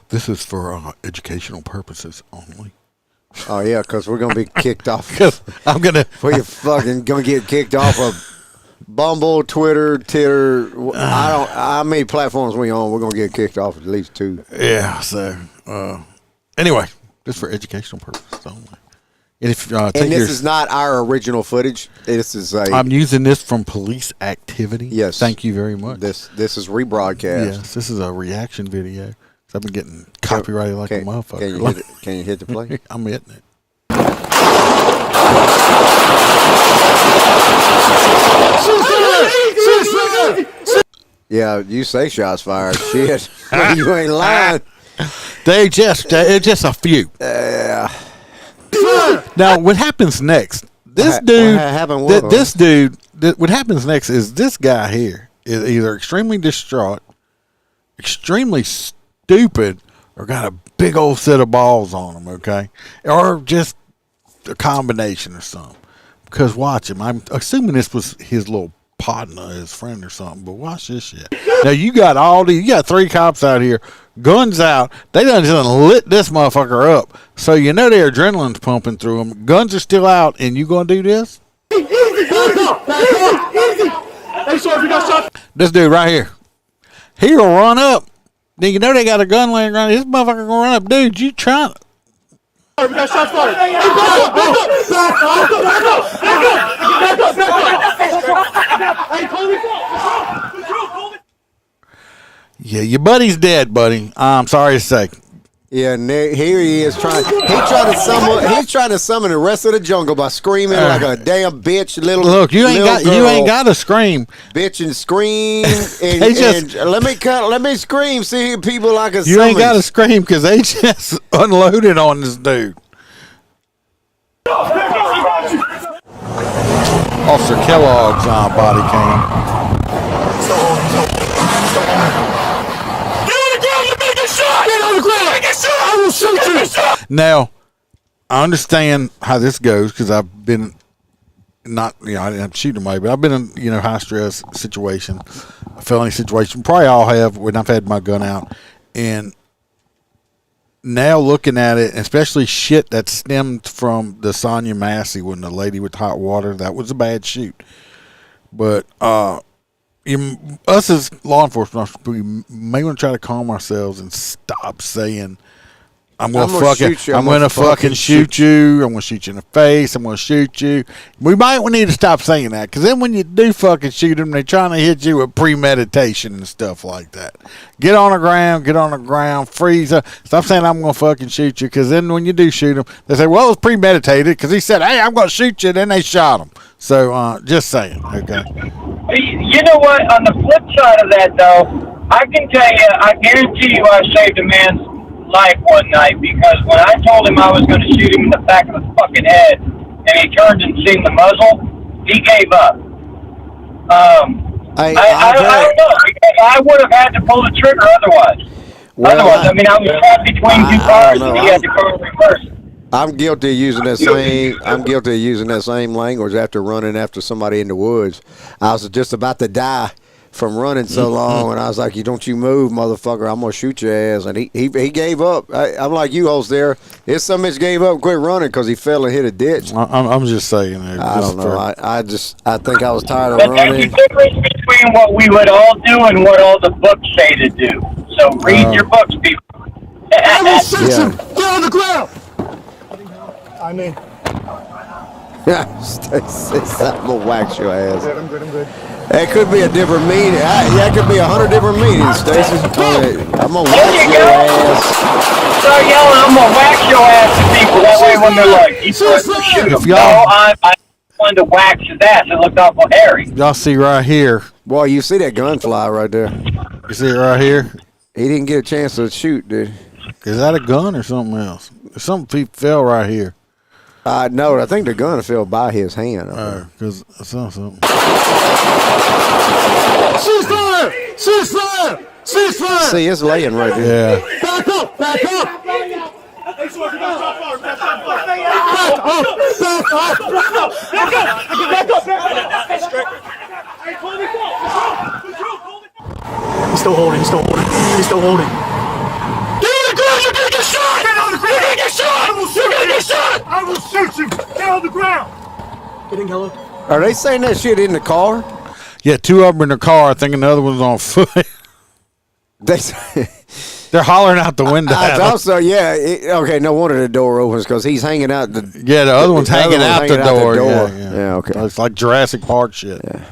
This is for educational purposes only. Oh yeah, because we're gonna be kicked off. I'm gonna. We're fucking gonna get kicked off of Bumble, Twitter, Titter. How many platforms we on? We're gonna get kicked off at least 2. Yeah. So anyway, just for educational purposes only. And if this is not our original footage. This is I'm using this from police activity. Yes. Thank you very much. This is rebroadcast. Yes. This is a reaction video. I've been getting copyrighted like a motherfucker. Can you hit the play? I'm hitting it. Yeah, you say shots fired. Shit, you ain't lying. It's just a few. Now, what happens next? What happens next is this guy here is either extremely distraught, extremely stupid, or got a big old set of balls on him, okay? Or just a combination or something. Because watch him. I'm assuming this was his little partner, his friend or something, but watch this shit. Now, you got 3 cops out here, guns out. They done just lit this motherfucker up. So you know their adrenaline's pumping through them. Guns are still out, and you gonna do this? This dude right here. He'll run up. Then you know they got a gun laying around. This motherfucker gonna run up. Dude, you trying to... We got shots fired. Yeah, your buddy's dead, buddy. I'm sorry to say. Yeah, here he is trying to summon the rest of the jungle by screaming like a damn bitch. Look, you ain't got to scream, bitch, and scream. And let me scream. See people like a. You ain't got to scream because they just unloaded on this dude. Officer Kellogg's body cam. Now, I understand how this goes because I've been I didn't have to shoot him away, but I've been in high stress situation, a felony situation. Probably all have when I've had my gun out, and now looking at it, especially shit that stemmed from the Sonia Massey when the lady with hot water, that was a bad shoot. But us as law enforcement, we may want to try to calm ourselves and stop saying, I'm gonna fucking shoot you. I'm gonna shoot you in the face. I'm gonna shoot you. We need to stop saying that because then when you do fucking shoot them, they're trying to hit you with premeditation and stuff like that. Get on the ground, freeze up. Stop saying I'm gonna fucking shoot you because then when you do shoot them, they say, well, it was premeditated because he said, hey, I'm gonna shoot you. Then they shot him. So just saying, okay. You know what? On the flip side of that, though, I can tell you, I guarantee you, I saved a man's life one night because when I told him I was going to shoot him in the back of the fucking head and he turned and seen the muzzle, he gave up. I don't know because I would have had to pull the trigger otherwise. I was trapped between 2 cars and he had to go in reverse. I'm guilty of using that same language after running after somebody in the woods. I was just about to die from running so long, and I was like, don't you move, motherfucker, I'm gonna shoot your ass. And he gave up. I'm like you hoes there. His son gave up and quit running because he fell and hit a ditch. I'm just saying. I don't know. I think I was tired of running. That's the difference between doing what we would all do and what all the books say to do. So read your books, people. I will shoot you! Get on the ground! I mean... Stacy, I'm gonna wax your ass. I'm good. That could be a different meeting. That could be 100 different meetings, Stacy. I'm gonna wax your ass. Start yelling, I'm gonna wax your ass to people. That way when they're like, he's going to shoot him. No, I wanted to wax his ass. It looked awful hairy. Y'all see right here. Boy, you see that gun fly right there. You see it right here? He didn't get a chance to shoot, dude. Is that a gun or something else? Something fell right here. No, I think the gun fell by his hand. Because I saw something. Ceasefire! Ceasefire! Ceasefire! See, it's laying right there. Yeah. Back up! Back up! He's still holding. Get on the ground! You're gonna get shot! Get on the ground! You're gonna get shot! You're gonna get shot! I will shoot you! Get on the ground! Getting hello? Are they saying that shit in the car? Yeah, two of them in the car. I think another one's on foot. They're hollering out the window. I thought so, yeah. Okay, no wonder the door opens because he's hanging out the... Yeah, the other one's hanging out the door. Yeah, okay. It's like Jurassic Park shit. Yeah.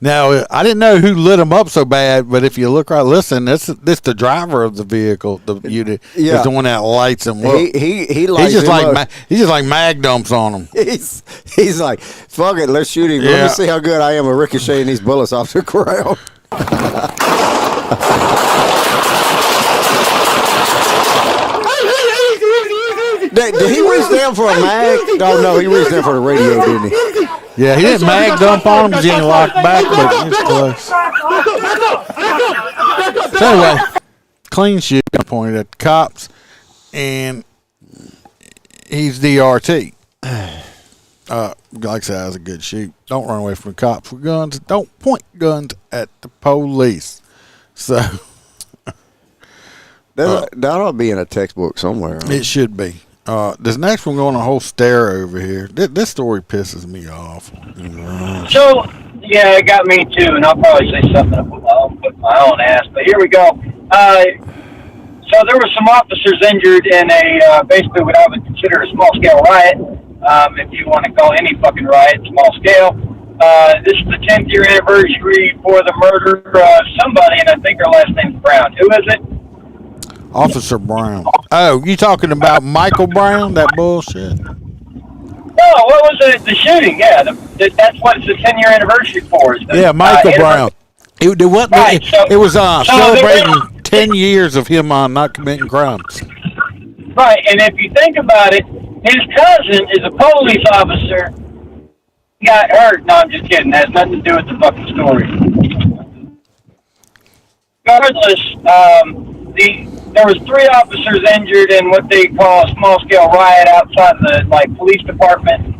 Now, I didn't know who lit them up so bad, but if you look right, listen, this the driver of the vehicle, the unit, is the one that lights them up. He lights he's just him like up. he's just like mag dumps on them. He's like, fuck it, let's shoot him. Let me see how good I am at ricocheting these bullets off the ground. Did he reach down for a mag? No, he reached down for the radio, didn't he? Yeah, he didn't mag dump on him because he didn't lock back, but he was close. So anyway, clean shit pointed at the cops, and he's DRT. Like I said, that's a good shoot. Don't run away from the cops with guns. Don't point guns at the police. So that ought to be in a textbook somewhere. Huh? It should be. This next one going a whole stare over here. This story pisses me off. So, yeah, it got me too, and I'll probably say something to put my own ass, but here we go. So there were some officers injured in a, basically what I would consider a small-scale riot, if you want to call any fucking riot small-scale. This is the 10th year anniversary for the murder of somebody, and I think her last name's Brown. Who is it? Officer Brown. Oh, you talking about Michael Brown? That bullshit? No, what was it? The shooting, yeah. That's what it's the 10-year anniversary for. Yeah, Michael Brown. It was celebrating 10 years of him not committing crimes. Right, and if you think about it, his cousin is a police officer. He got hurt. No, I'm just kidding. That has nothing to do with the fucking story. Regardless, there was 3 officers injured in what they call a small-scale riot outside the police department.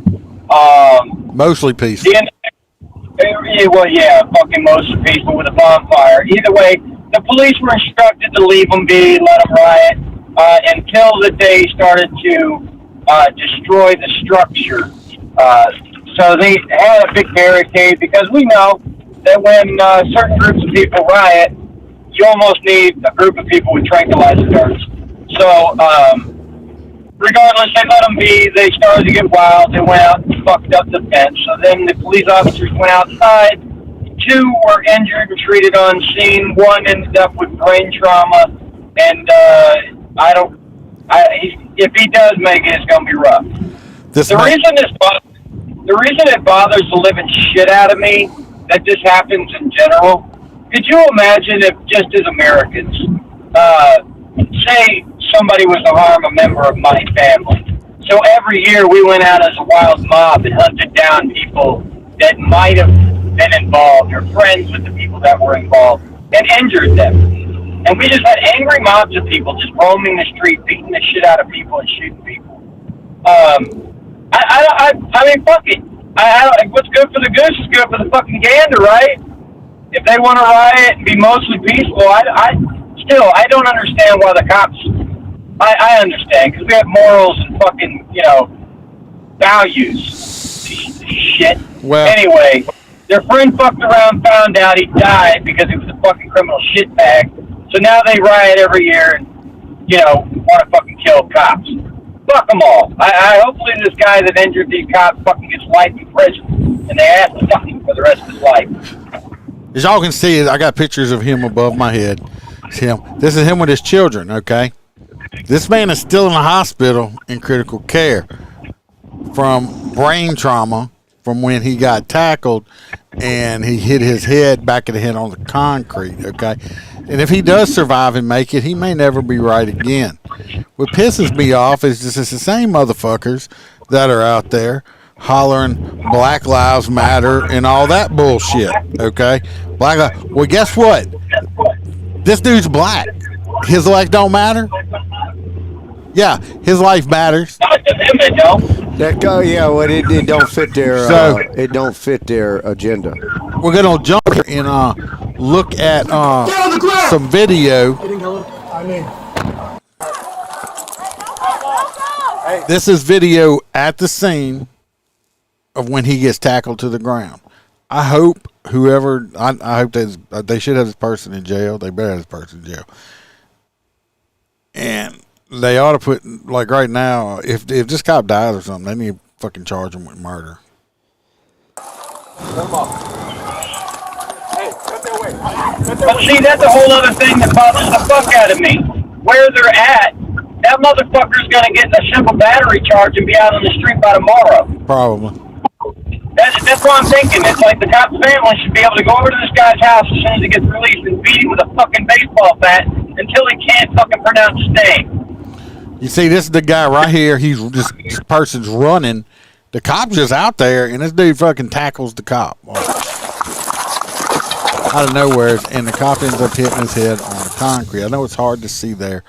Mostly peaceful. Well, yeah, fucking mostly peaceful with a bonfire. Either way, the police were instructed to leave them be, let them riot, until the day started to destroy the structure. So they had a big barricade because we know that when certain groups of people riot, you almost need a group of people with tranquilizer darts. So, regardless, they let them be. They started to get wild. They went out and fucked up the fence. So then the police officers went outside. 2 were injured and treated on scene. 1 ended up with brain trauma. And if he does make it, it's going to be rough. The reason it bothers the living shit out of me that this happens in general. Could you imagine if, just as Americans, say somebody was to harm a member of my family? So every year we went out as a wild mob and hunted down people that might have been involved or friends with the people that were involved and injured them. And we just had angry mobs of people just roaming the street, beating the shit out of people and shooting people. I mean, fuck it. What's good for the goose is good for the fucking gander, right? If they want to riot and be mostly peaceful, stay still, I don't understand why the cops. I understand because we have morals and fucking values. Shit. Well, anyway, their friend fucked around, found out he died because he was a fucking criminal shitbag. So now they riot every year and want to fucking kill cops. Fuck them all. I hopefully this guy that injured these cops fucking gets life in prison, and they have to fuck him for the rest of his life. As y'all can see, I got pictures of him above my head. It's him. This is him with his children. Okay, this man is still in the hospital in critical care from brain trauma from when he got tackled and he hit his head, back of the head on the concrete. Okay, and if he does survive and make it, he may never be right again. What pisses me off is this is the same motherfuckers that are out there hollering Black Lives Matter and all that bullshit. Okay, well, guess what? This dude's black. His life don't matter. Yeah, his life matters. It don't. It don't fit their. It don't fit their agenda. We're gonna jump and look at some video. This is video at the scene of when he gets tackled to the ground. I hope I hope they should have this person in jail. They better have this person in jail. And they ought to put, like right now, if this cop dies or something, they need to fucking charge him with murder. But see, that's a whole other thing that bothers the fuck out of me. Where they're at, that motherfucker's gonna get a simple battery charge and be out on the street by tomorrow. Probably. That's what I'm thinking. It's like the cop's family should be able to go over to this guy's house as soon as he gets released and beat him with a fucking baseball bat until he can't fucking pronounce his name. You see, this is the guy right here. This person's running. The cop's just out there, and this dude fucking tackles the cop out of nowhere, and the cop ends up hitting his head on the concrete. I know it's hard to see there.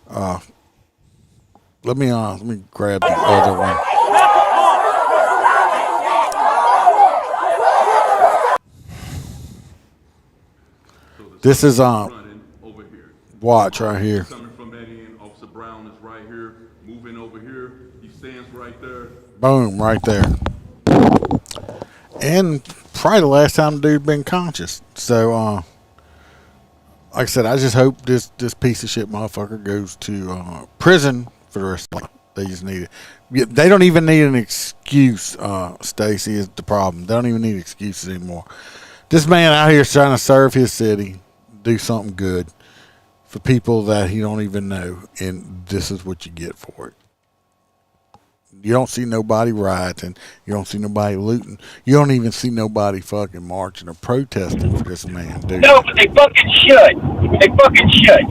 Let me grab the other one. This is watch right here. Coming from that end, Officer Brown is right here, moving over here. He stands right there. Boom, right there. And probably the last time the dude's been conscious. So, like I said, I just hope this piece of shit motherfucker goes to prison for the rest of life. They just need it. They don't even need an excuse, Stacy, is the problem. They don't even need excuses anymore. This man out here is trying to serve his city, do something good for people that he don't even know, and this is what you get for it. You don't see nobody rioting. You don't see nobody looting. You don't even see nobody fucking marching or protesting for this man, dude. No, but they fucking should. They fucking should.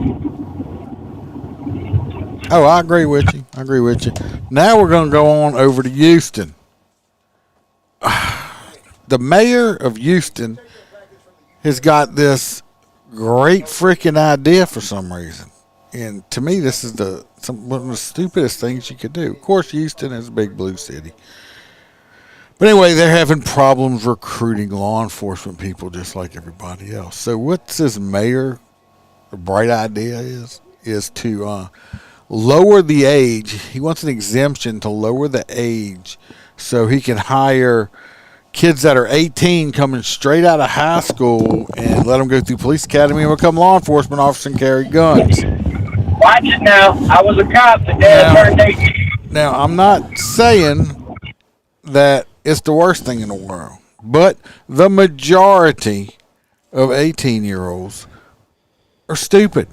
Oh, I agree with you. Now we're going to go on over to Houston. The mayor of Houston has got this great freaking idea for some reason. And to me, this is one of the stupidest things you could do. Of course, Houston is a big blue city. But anyway, they're having problems recruiting law enforcement people just like everybody else. So what this mayor, the bright idea is to lower the age. He wants an exemption to lower the age so he can hire kids that are 18 coming straight out of high school and let them go through police academy and become law enforcement officers and carry guns. Watch it now. I was a cop today. I turned 18. Now, I'm not saying that it's the worst thing in the world, but the majority of 18-year-olds are stupid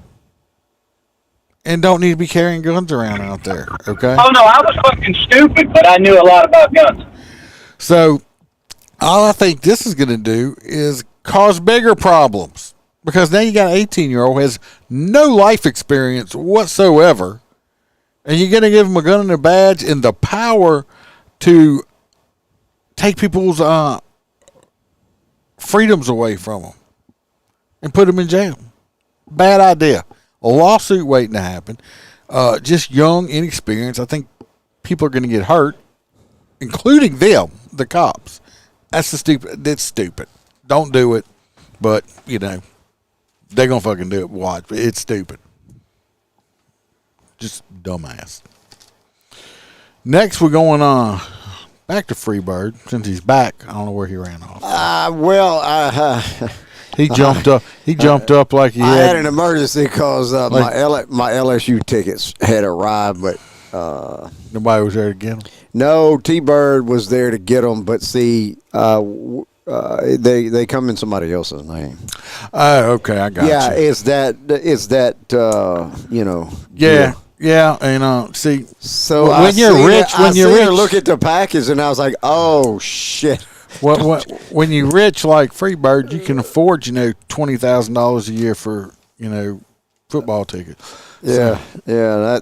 and don't need to be carrying guns around out there, okay? Oh, no, I was fucking stupid, but I knew a lot about guns. So, all I think this is going to do is cause bigger problems. Because now you got an 18-year-old who has no life experience whatsoever, and you're going to give him a gun and a badge and the power to take people's freedoms away from them and put them in jail. Bad idea. A lawsuit waiting to happen. Just young, inexperienced. I think people are going to get hurt, including them, the cops. That's stupid. Don't do it. But, They're going to fucking do it. Watch. It's stupid. Just dumbass. Next, we're going back to Freebird. Since he's back, I don't know where he ran off. He jumped up. He jumped up like he I had an emergency because my LSU tickets had arrived, but nobody was there to get them. No, T-Bird was there to get them, but see, they come in somebody else's name. Oh, okay, I got you. Yeah, it's that you know. Yeah. Yeah, see. So when you're rich, look at the package, and I was like, "Oh shit!" When you're rich like Freebird, you can afford $20,000 a year for football tickets. Yeah,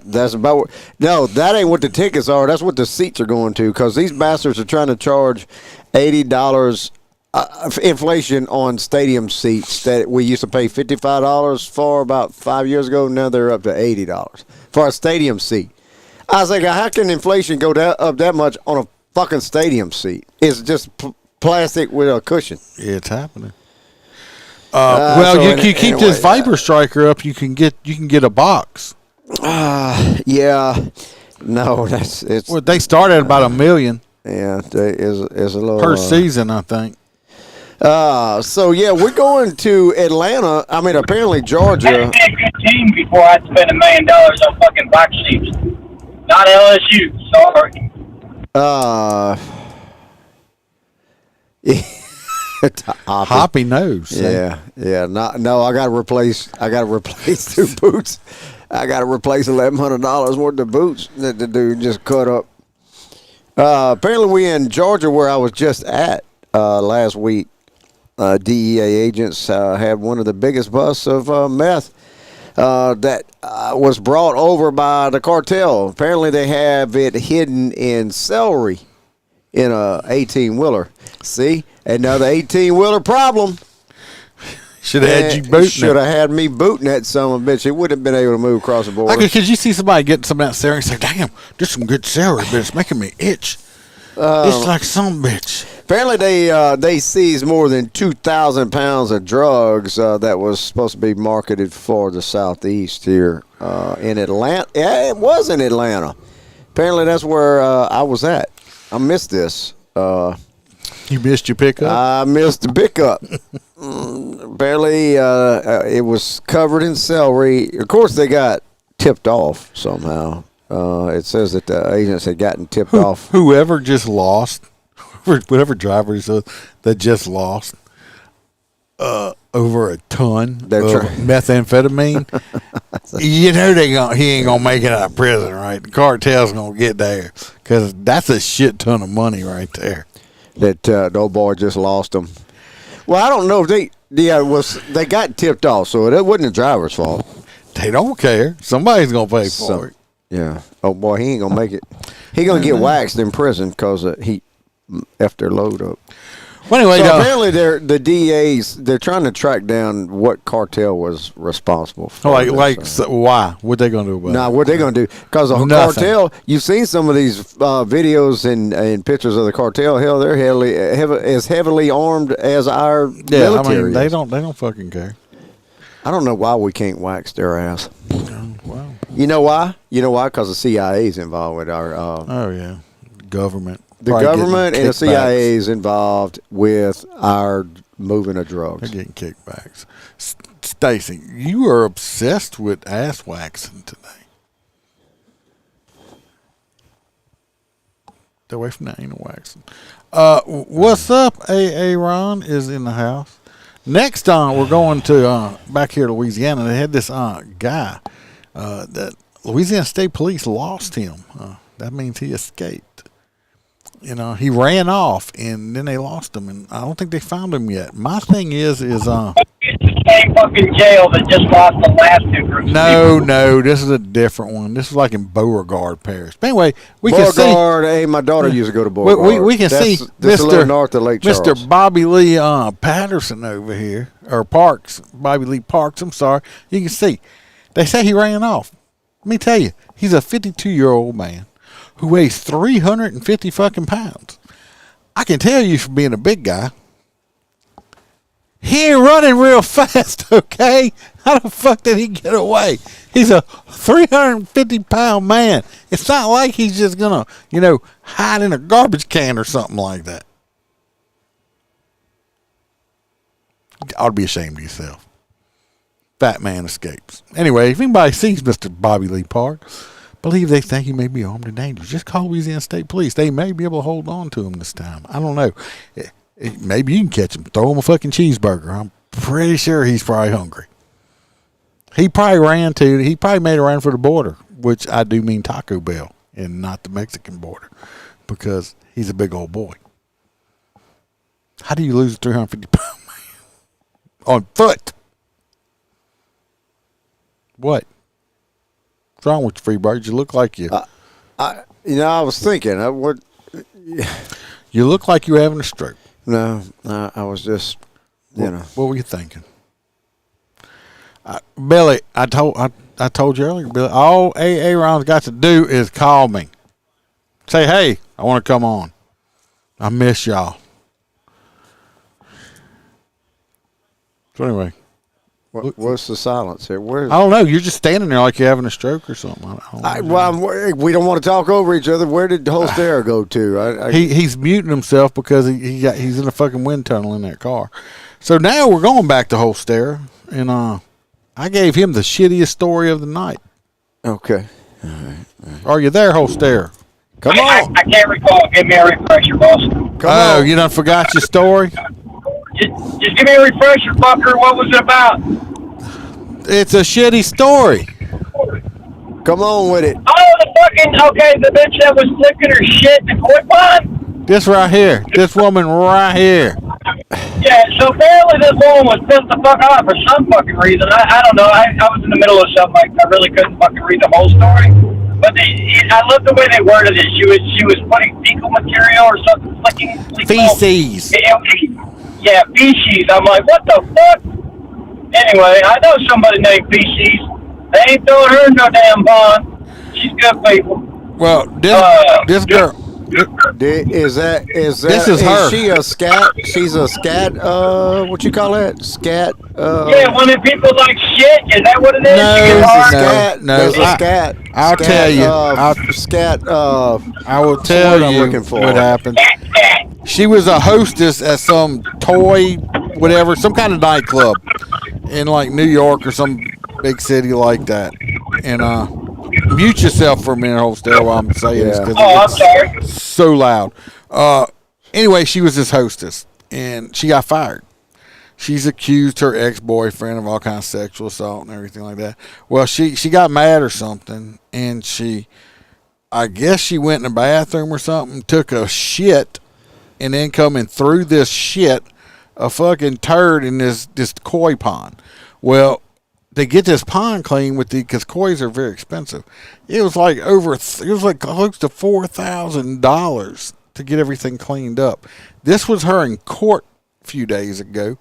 that's about. No, that ain't what the tickets are. That's what the seats are going to. Because these bastards are trying to charge $80 inflation on stadium seats that we used to pay $55 for about 5 years ago. Now they're up to $80 for a stadium seat. I was like, how can inflation go up that much on a fucking stadium seat? It's just plastic with a cushion. It's happening. You keep this Viper Striker up, you can get a box. Yeah. No, it's. Well, they start at about $1 million. Yeah, is a little per season, I think. So yeah, we're going to Atlanta. I mean, apparently Georgia. I'd be a good team before I'd spend $1 million on fucking box seats. Not LSU. Sorry. Hoppy nose. Yeah. No, I gotta replace 2 boots. I gotta replace $1,100 worth of boots that the dude just cut up. Apparently we in Georgia where I was just at last week. DEA agents had one of the biggest busts of meth that was brought over by the cartel. Apparently they have it hidden in celery in a 18-wheeler. See? Another 18-wheeler problem. Should have had you booting it. Should have had me booting that son of a bitch. It wouldn't have been able to move across the border. Because you see somebody getting some of that celery and say, damn, there's some good celery, but it's making me itch. It's like some bitch. Apparently they seized more than 2,000 pounds of drugs that was supposed to be marketed for the Southeast here in Atlanta. Yeah, it was in Atlanta. Apparently that's where I was at. I missed this. You missed your pickup? I missed the pickup. Barely. It was covered in celery. Of course, they got tipped off somehow. It says that the agents had gotten tipped off. Whoever just lost, whatever driver that just lost over a ton of methamphetamine, he ain't gonna make it out of prison, right? The cartel's gonna get there because that's a shit ton of money right there. That the old boy just lost them. Well, I don't know if they got tipped off, so it wasn't the driver's fault. They don't care. Somebody's gonna pay for it. Yeah. Oh boy, he ain't gonna make it. He gonna get waxed in prison because he effed their load up. Well, anyway, so apparently the DAs they're trying to track down what cartel was responsible for. So why? What they gonna do about it? Nah, what they gonna do? Because the cartel. You've seen some of these videos and pictures of the cartel. Hell, they're as heavily armed as our military. I mean, they don't fucking care. I don't know why we can't wax their ass. Wow. You know why? Because the CIA's involved with our. Government. The government and the CIA is involved with our moving of drugs. They're getting kickbacks. Stacy, you are obsessed with ass waxing today. Stay away from that anal waxing. What's up? Ron is in the house. Next on, we're going to back here to Louisiana. They had this guy that Louisiana State Police lost him. That means he escaped. He ran off, and then they lost him, and I don't think they found him yet. My thing is it's the same fucking jail that just lost the last 2 groups. No, this is a different one. This is like in Beauregard Parish. But anyway, we can see. Hey, my daughter used to go to Beauregard. We can see Mr. North of Lake Charles. Mr. Bobby Lee Patterson over here, or Parks, Bobby Lee Parks. I'm sorry. You can see. They say he ran off. Let me tell you, he's a 52-year-old man who weighs 350 fucking pounds. I can tell you from being a big guy, He ain't running real fast, okay? How the fuck did he get away? He's a 350-pound man. It's not like he's just going to, hide in a garbage can or something like that. You ought to be ashamed of yourself. Fat man escapes. Anyway, if anybody sees Mr. Bobby Lee Park, believe they think he may be armed and dangerous, just call Louisiana State Police. They may be able to hold on to him this time. I don't know. Maybe you can catch him. Throw him a fucking cheeseburger. I'm pretty sure he's probably hungry. He probably made a run for the border, which I do mean Taco Bell and not the Mexican border, because he's a big old boy. How do you lose a 350-pound man on foot? What? What's wrong with you, Freebird? You look like you. I was thinking. You look like you were having a stroke. No, I was just, What were you thinking? Billy, I told you earlier, Billy, all Aaron's got to do is call me. Say, hey, I want to come on. I miss y'all. So anyway. What's the silence here? I don't know. You're just standing there like you're having a stroke or something. We don't want to talk over each other. Where did Hostess go to? He's muting himself because he's in a fucking wind tunnel in that car. So now we're going back to Hostess, and I gave him the shittiest story of the night. Okay. All right. Are you there, Hostess? Come on. I can't recall. Give me a refresher, boss. Come on. You done forgot your story? Just give me a refresher, fucker. What was it about? It's a shitty story. Come on with it. The bitch that was flicking her shit in the koi pond? This right here. This woman right here. Yeah, so apparently this woman was pissed the fuck off for some fucking reason. I don't know. I was in the middle of something. I really couldn't fucking read the whole story. But I love the way they worded it. She was putting fecal material or something, flicking feces. Yeah, feces. I'm like, what the fuck? Anyway, I know somebody named Feces. They ain't throwing her in no damn pond. She's good people. Well, this girl. Is this is her? Is she a scat? She's a scat. What you call that? Scat. Yeah, when the people like shit. Is that what it is? No. Scat. I'll tell you. Scat. I will tell you what happened. She was a hostess at some toy, whatever, some kind of nightclub in like New York or some big city like that. And mute yourself for a minute, Hostess, while I'm saying this because I'm sorry. So loud. Anyway, she was this hostess, and she got fired. She's accused her ex-boyfriend of all kinds of sexual assault and everything like that. Well, she got mad or something, and I guess she went in the bathroom or something, took a shit, and then coming through this shit, a fucking turd in this koi pond. Well, they get this pond clean because kois are very expensive. It was like close to $4,000 to get everything cleaned up. This was her in court a few days ago,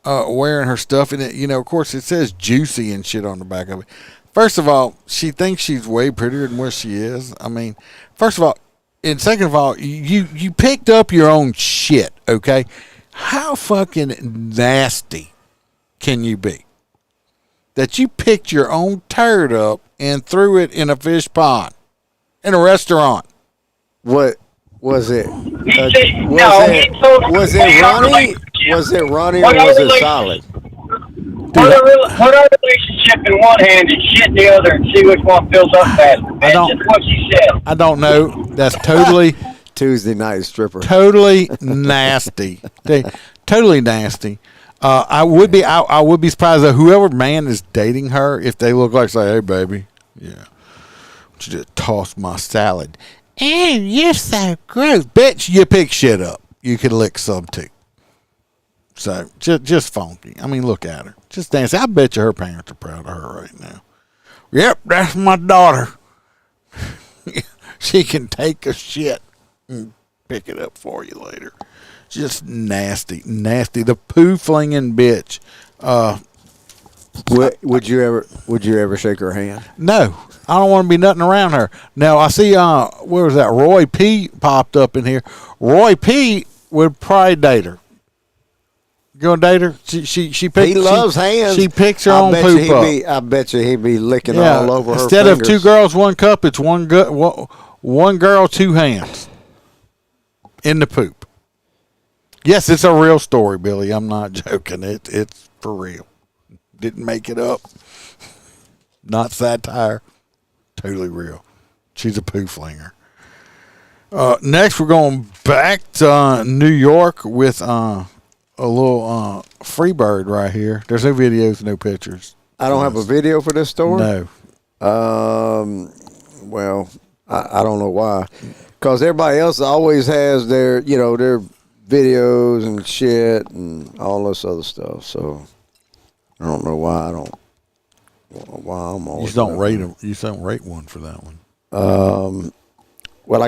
wearing her stuff, and it, of course, it says juicy and shit on the back of it. First of all, she thinks she's way prettier than what she is. I mean, first of all, and second of all, you picked up your own shit, okay? How fucking nasty can you be? That you picked your own turd up and threw it in a fish pond in a restaurant. What was it? Was it runny? Was it runny or was it solid? Put our relationship in one hand and shit in the other and see which one fills up faster. That's just what she said. I don't know. That's totally Tuesday night stripper. Totally nasty. Totally nasty. I would be surprised that whoever man is dating her, if they look like, say, hey baby, yeah, you just toss my salad. And you're so gross, bitch. You pick shit up. You can lick some too. So just funky. I mean, look at her. Just dancing. I bet you her parents are proud of her right now. Yep, that's my daughter. She can take a shit and pick it up for you later. Just nasty. The poo flinging bitch. Would you ever shake her hand? No, I don't want to be nothing around her. Now I see. Where was that? Roy P popped up in here. Roy P would probably date her. gonna date her? She picks. He loves hands. She picks her own poop up. I bet you he'd be licking all over her Instead fingers. of 2 girls, 1 cup, it's one girl, 2 hands in the poop. Yes, it's a real story, Billy. I'm not joking. It's for real. Didn't make it up. Not satire. Totally real. She's a poo flinger. Next, we're going back to New York with a little Freebird right here. There's no videos, no pictures. I don't have a video for this story? No. Well, I don't know why. Because everybody else always has their videos and shit and all this other stuff. So I don't know why I'm always. You don't rate them. You don't rate one for that one. Well,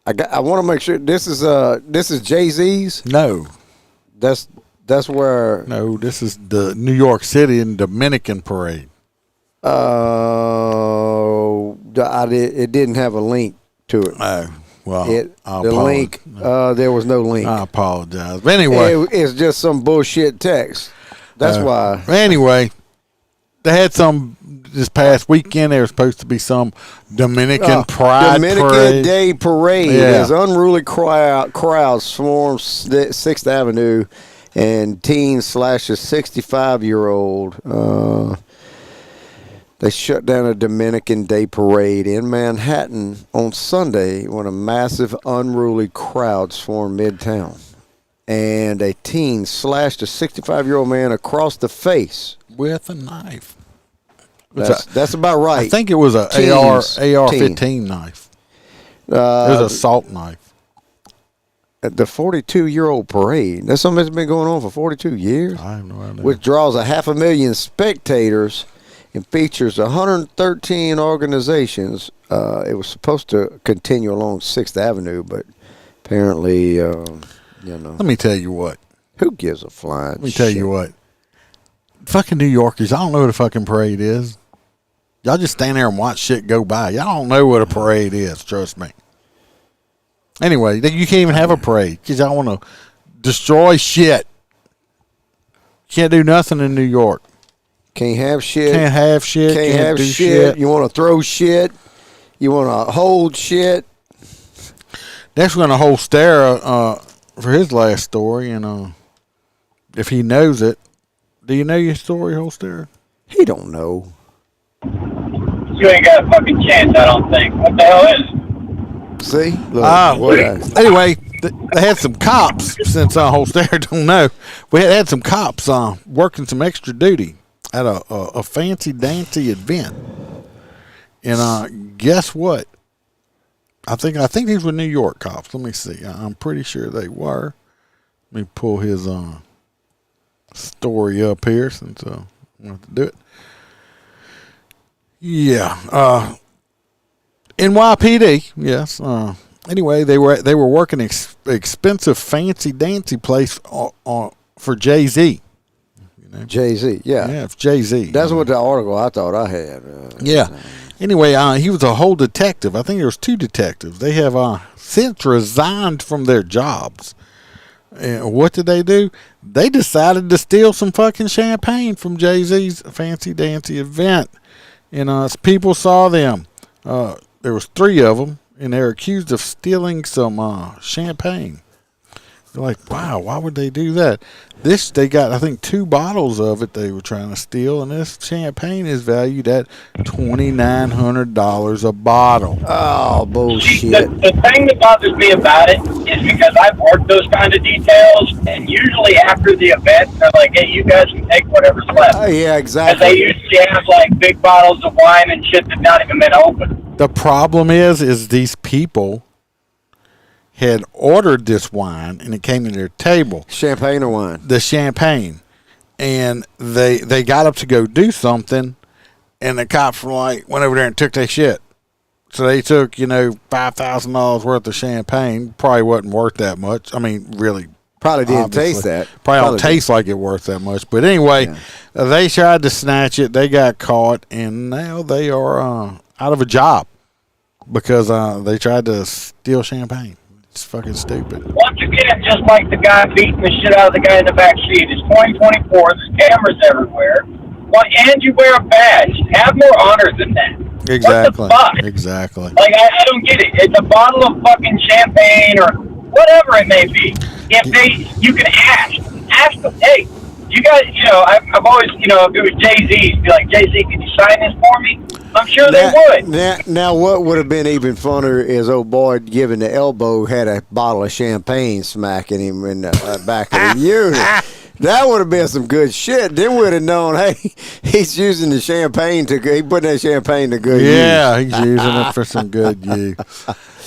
I want to make sure this is Jay-Z's. No, that's where. No, this is the New York City and Dominican parade. It didn't have a link to it. Oh, well, link. There was no link. I apologize. But anyway, it's just some bullshit text. That's why. Anyway, they had some this past weekend. There was supposed to be some Dominican Pride Dominican parade. Day parade. Yeah. As unruly crowds swarmed 6th Avenue, and teens / a 65-year-old. They shut down a Dominican Day parade in Manhattan on Sunday when a massive unruly crowd swarmed Midtown, and a teen slashed a 65-year-old man across the face with a knife. That's about right. I think it was a AR-15 knife. It was an assault knife. At the 42-year-old parade. That's something that's been going on for 42 years. I have no idea. Which draws 500,000 spectators and features 113 organizations. It was supposed to continue along 6th Avenue, but apparently, Let me tell you what. Who gives a flying Let me tell you what. Fucking New Yorkers, I don't know what a fucking parade is. Y'all just stand there and watch shit go by. Y'all don't know what a parade is, trust me. Anyway, you can't even have a parade because y'all want to destroy shit. Can't do nothing in New York. Can't have shit. Can't have shit. Can't have do shit. You want to throw shit. You want to hold shit. Next, we're going to hold Stara for his last story, and if he knows it. Do you know your story, Holster? He don't know. You ain't got a fucking chance, I don't think. What the hell is it? See? Anyway, they had some cops, since Holster don't know. We had some cops working some extra duty at a fancy-dancy event. And guess what? I think these were New York cops. Let me see. I'm pretty sure they were. Let me pull his story up here since I want to do it. Yeah. NYPD, yes. Anyway, they were working expensive fancy dancy place for Jay-Z. You know? Jay-Z, yeah. Yeah, it's Jay-Z. That's what the article I thought I had. Yeah. Anyway, he was a whole detective. I think there was 2 detectives. They have since resigned from their jobs. And what did they do? They decided to steal some fucking champagne from Jay-Z's fancy dancy event. And people saw them. There was 3 of them, and they're accused of stealing some champagne. They're like, wow, why would they do that? They got, I think, 2 bottles of it they were trying to steal, and this champagne is valued at $2,900 a bottle. Oh, bullshit. The thing that bothers me about it is because I've worked those kind of details, and usually after the event, they're like, hey, you guys can take whatever's left. Yeah, exactly. And they usually have, like, big bottles of wine and shit that's not even been opened. The problem is these people had ordered this wine, and it came to their table. Champagne or wine? The champagne. And they got up to go do something, and the cops went over there and took their shit. So they took, $5,000 worth of champagne. Probably wasn't worth that much. I mean, really. Probably didn't taste that. Probably don't taste like it worth that much. But anyway, they tried to snatch it. They got caught, and now they are out of a job because they tried to steal champagne. It's fucking stupid. Once again, just like the guy beating the shit out of the guy in the back seat, it's 2024. There's cameras everywhere. And you wear a badge. Have more honor than that. Exactly. What the fuck? Exactly. Like, I don't get it. It's a bottle of fucking champagne or whatever it may be. You can ask them, hey, you guys, I've always, if it was Jay-Z, be like, Jay-Z, can you sign this for me? I'm sure they would. Now, what would have been even funner is old Boyd giving the elbow had a bottle of champagne smacking him in the back of the unit. That would have been some good shit. Then we'd have known, hey, he's using the champagne he putting that champagne to good use. Yeah, he's using it for some good use.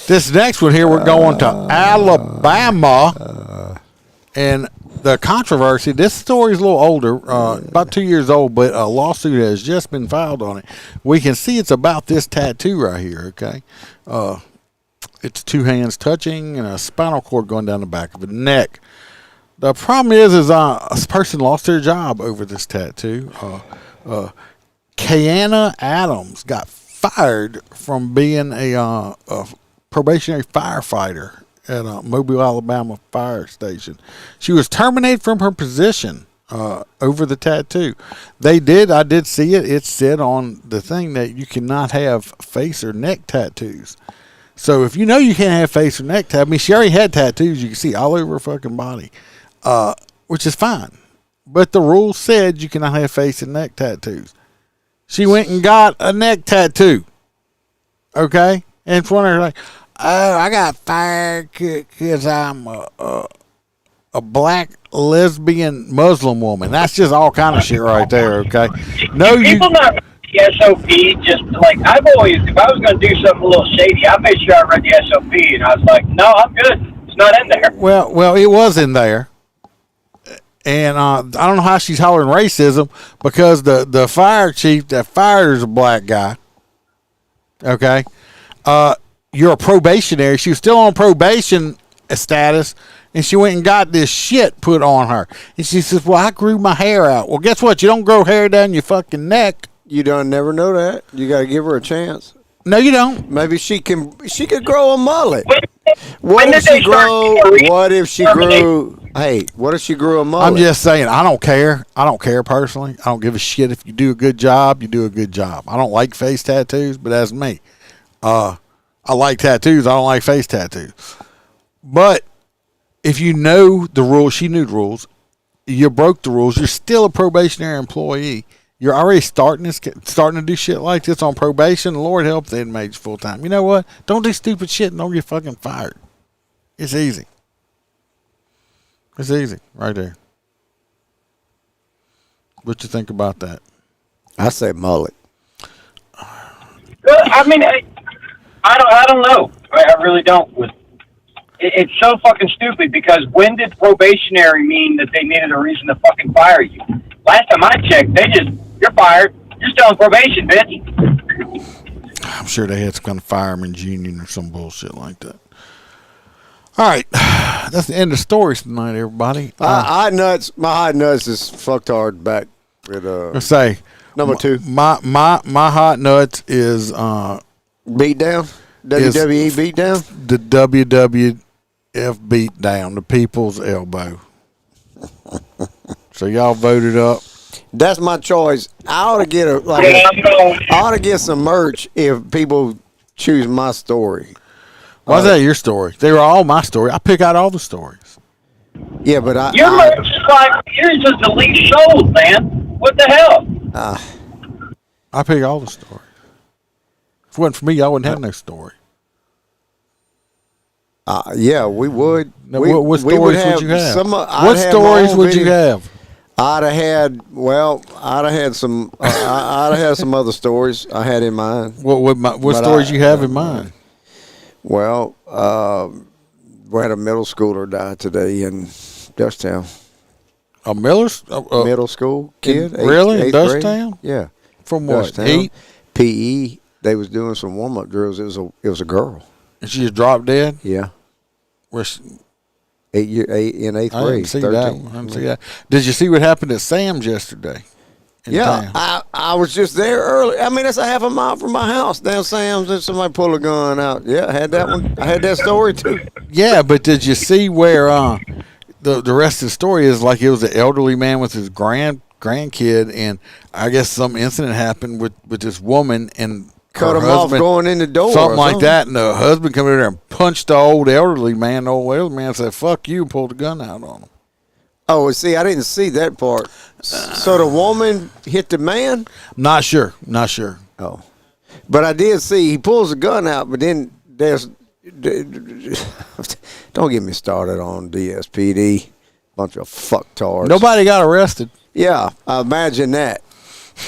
This next one here, we're going to Alabama. And the controversy, this story is a little older, about 2 years old, but a lawsuit has just been filed on it. We can see it's about this tattoo right here, okay? It's two hands touching and a spinal cord going down the back of the neck. The problem is a person lost their job over this tattoo. Kayana Adams got fired from being a probationary firefighter at a Mobile, Alabama fire station. She was terminated from her position over the tattoo. I did see it. It said on the thing that you cannot have face or neck tattoos. So if you know you can't have face or neck tattoos, I mean, she already had tattoos you can see all over her fucking body. Which is fine. But the rule said you cannot have face and neck tattoos. She went and got a neck tattoo. Okay? In front of her, like, oh, I got fired because I'm a black lesbian Muslim woman. That's just all kind of shit right there, okay? People not the SOP, just like, I've always, if I was going to do something a little shady, I made sure I read the SOP, and I was like, no, I'm good. It's not in there. Well, it was in there. And I don't know how she's hollering racism because the fire chief that fires a black guy. Okay, you're a probationary. She was still on probation status, and she went and got this shit put on her. And she says, "Well, I grew my hair out." Well, guess what? You don't grow hair down your fucking neck. You don't never know that. You got to give her a chance. No, you don't. Maybe she could grow a mullet. What if she grew? Hey, what if she grew a mullet? I'm just saying, I don't care. I don't care personally. I don't give a shit if you do a good job. You do a good job. I don't like face tattoos, but that's me. I like tattoos. I don't like face tattoos. But if you know the rules, she knew the rules. You broke the rules. You're still a probationary employee. You're already starting to do shit like this on probation. Lord help the inmates full time. You know what? Don't do stupid shit and don't get fucking fired. It's easy. It's easy right there. What you think about that? I say mullet. I mean, I don't know. I really don't. It's so fucking stupid because when did probationary mean that they needed a reason to fucking fire you? Last time I checked, you're fired. You're still on probation, bitch. I'm sure they had some kind of fireman's union or some bullshit like that. All right. That's the end of stories tonight, everybody. My hot nuts is fucked hard back with let's say number 2. My hot nuts is beat down? WWE beat down? The WWF beat down, the people's elbow. So y'all voted up. That's my choice. I ought to get some merch if people choose my story. Why's that your story? They were all my story. I pick out all the stories. Yeah, but your merch is like yours is the least sold, man. What the hell? I pick all the stories. If it wasn't for me, I wouldn't have no story. Yeah, we would. Now, what stories would you have? What stories would you have? I'd have had some. I'd have had some other stories I had in mind. What stories you have in mind? Well, we had a middle schooler die today in Dutchtown. A middle school kid? Really? In Dutchtown? Yeah. From what? Heat? PE. They was doing some warm-up drills. It was a girl. And she just dropped dead? Yeah. Where she, 8 in 8th grade. I didn't see that. Did you see what happened at Sam's yesterday town. I was just there early. I mean, that's a half a mile from my house down Sam's, and somebody pulled a gun out. Yeah, I had that one. I had that story too. Yeah, but did you see where the rest of the story is? Like, it was an elderly man with his grandkid, and I guess some incident happened with this woman and cut her him off husband, going in the door, something like that. And the husband come in there and punched the old elderly man. The old elderly man said, "Fuck you," and pulled the gun out on him. Oh, see, I didn't see that part. So the woman hit the man? Not sure. Oh, but I did see he pulls the gun out, but then there's. Don't get me started on DSPD. Bunch of fucktards. Nobody got arrested. Yeah, I imagine that.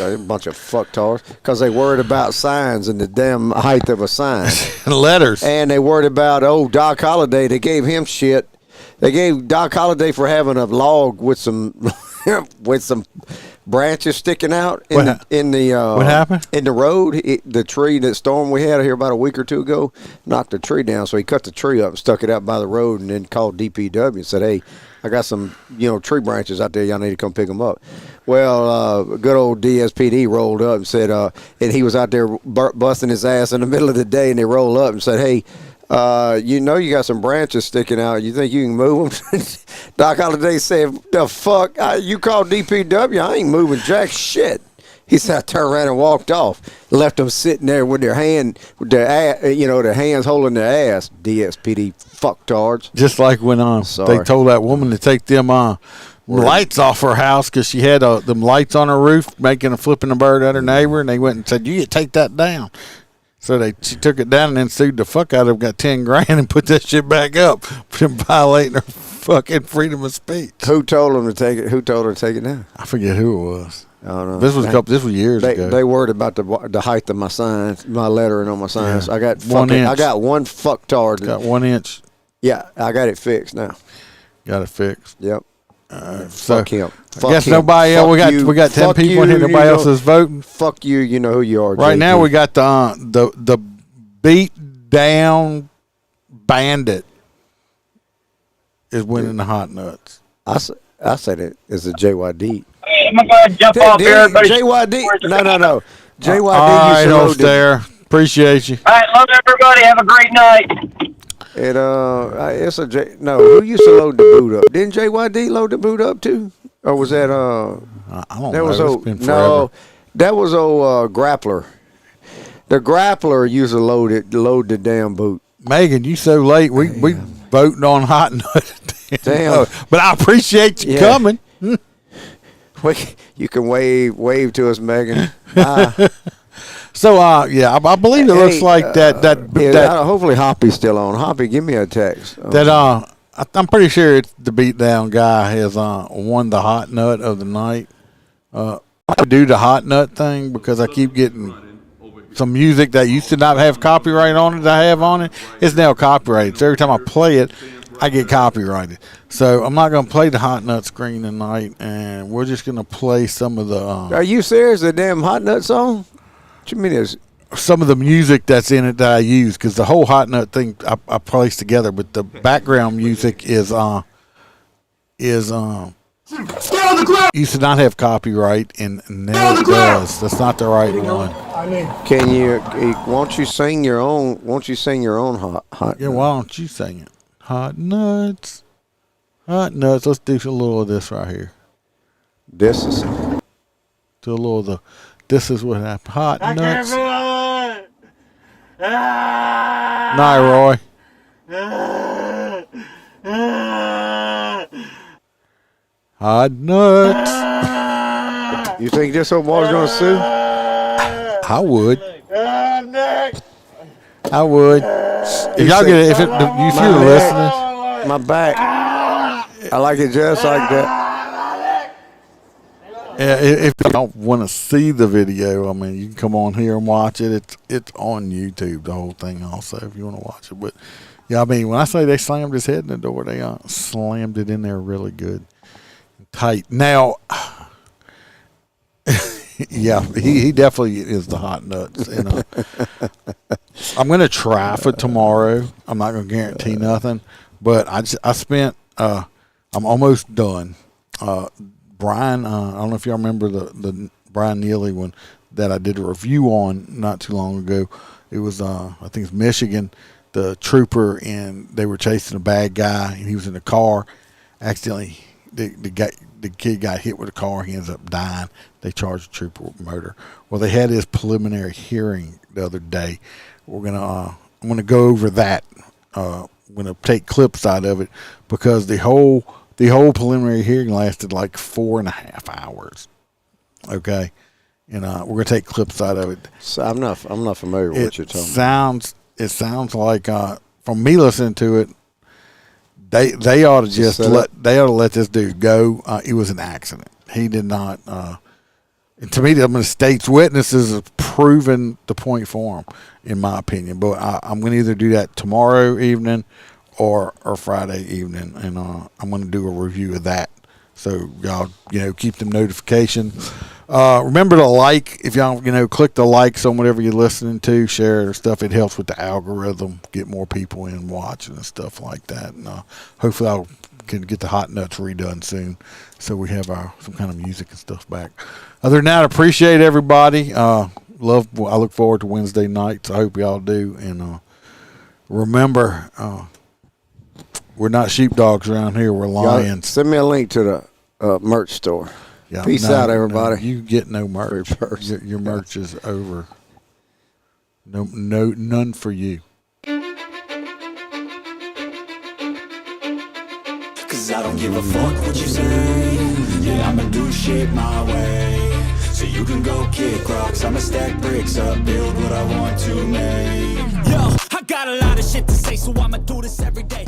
A bunch of fucktards because they worried about signs and the damn height of a sign. Letters. And they worried about Doc Holliday. They gave him shit. They gave Doc Holliday for having a log with some with some branches sticking out in the what happened? In the road. The tree, that storm we had here about a week or two ago, knocked the tree down. So he cut the tree up and stuck it out by the road, and then called DPW and said, "Hey, I got some tree branches out there. Y'all need to come pick them up." Well, good old DSPD rolled up and said, and he was out there busting his ass in the middle of the day, and they rolled up and said, "Hey, you got some branches sticking out. You think you can move them?" Doc Holliday said, "The fuck? You called DPW? I ain't moving jack shit." He said, "I turned around and walked off, left them sitting there with their their hands holding their ass." DSPD fucktards. Just like when they told that woman to take them lights off her house because she had them lights on her roof flipping a bird at her neighbor, and they went and said, "You take that down." So she took it down and then sued the fuck out of them, got $10,000 and put that shit back up, for them violating her fucking freedom of speech. Who told them to take it? Who told her to take it down? I forget who it was. I don't know. This was years ago. They worried about the height of my signs, my lettering on my signs. Yeah. I got 1 inch. I got one fucktard. Got 1 inch. Yeah, I got it fixed now. Got it fixed. Yep. So fuck him. I guess nobody else. We got 10 people in here. Nobody else is voting. Fuck you. You know who you are. Right JP. now we got the beat down bandit is winning the hot nuts. I said it is a JYD. I'm going to jump off here. JYD. No. JYD. All right, Old there. Appreciate you. All right, love everybody. Have a great night. It's a J. No, who used to load the boot up? Didn't JYD load the boot up too, or was that I don't that know. was It's old, been no, forever. that was old Grappler. The Grappler used to load the damn boot. Megan, you so late. We voting on hot nut. Damn. But I appreciate you coming. You can wave to us, Megan. So I believe it looks like that. Hopefully Hoppy's still on. Hoppy, give me a text. I'm pretty sure it's the beatdown guy has won the hot nut of the night. I do the hot nut thing because I keep getting some music that used to not have copyright on it. I have on it. It's now copyrighted. So every time I play it, I get copyrighted. So I'm not going to play the hot nut screen tonight, and we're just going to play some of the. Are you serious? The damn hot nut song? What you mean is some of the music that's in it that I use, because the whole hot nut thing I place together, but the background music is used to not have copyright, and now it does. That's not the right one. Can you? Won't you sing your own? Won't you sing your own hot? Yeah, why don't you sing it? Hot nuts, hot nuts. Let's do a little of this right here. Do a little of the. This is what happened. Hot nuts. Night, Roy. Hot nuts. You think this old boy's gonna sue? I would. I would. If y'all get it, if you're listening, my back. I like it just like that. Yeah, if you don't want to see the video, I mean, you can come on here and watch it. It's on YouTube, the whole thing also, if you want to watch it. But, yeah, I mean, when I say they slammed his head in the door, they slammed it in there really good and tight. Now, yeah, he definitely is the hot nuts. And, I'm going to try for tomorrow. I'm not going to guarantee nothing. But I spent, I'm almost done. Brian, I don't know if y'all remember the Brian Neely one that I did a review on not too long ago. It was I think it's Michigan. The trooper and they were chasing a bad guy, and he was in the car. Accidentally, the kid got hit with a car. He ends up dying. They charged the trooper with murder. Well, they had his preliminary hearing the other day. I'm gonna go over that. I'm gonna take clips out of it because the whole preliminary hearing lasted like 4.5 hours. Okay, and we're gonna take clips out of it. So I'm not familiar with what you're talking about. It sounds like from me listening to it, they ought to let this dude go. It was an accident. He did not. And to me, the state's witnesses have proven the point for him, in my opinion. But I'm going to either do that tomorrow evening or Friday evening, and I'm going to do a review of that. So y'all, keep them notifications. Remember to like, if y'all, click the likes on whatever you're listening to, share it or stuff. It helps with the algorithm, get more people in watching and stuff like that. And hopefully I can get the Hot Nuts redone soon, so we have some kind of music and stuff back. Other than that, I appreciate everybody. I look forward to Wednesday nights. I hope y'all do. And remember, we're not sheepdogs around here. We're lions. Send me a link to the merch store. Yeah, Peace out, everybody. No, you get no merch. Your merch is over. No, none for you. Cause I don't give a fuck what you say. Yeah, I'ma do shit my way. So you can go kick rocks, I'ma stack bricks up, build what I want to make. Yo, I got a lot of shit to say, so I'ma do this every day.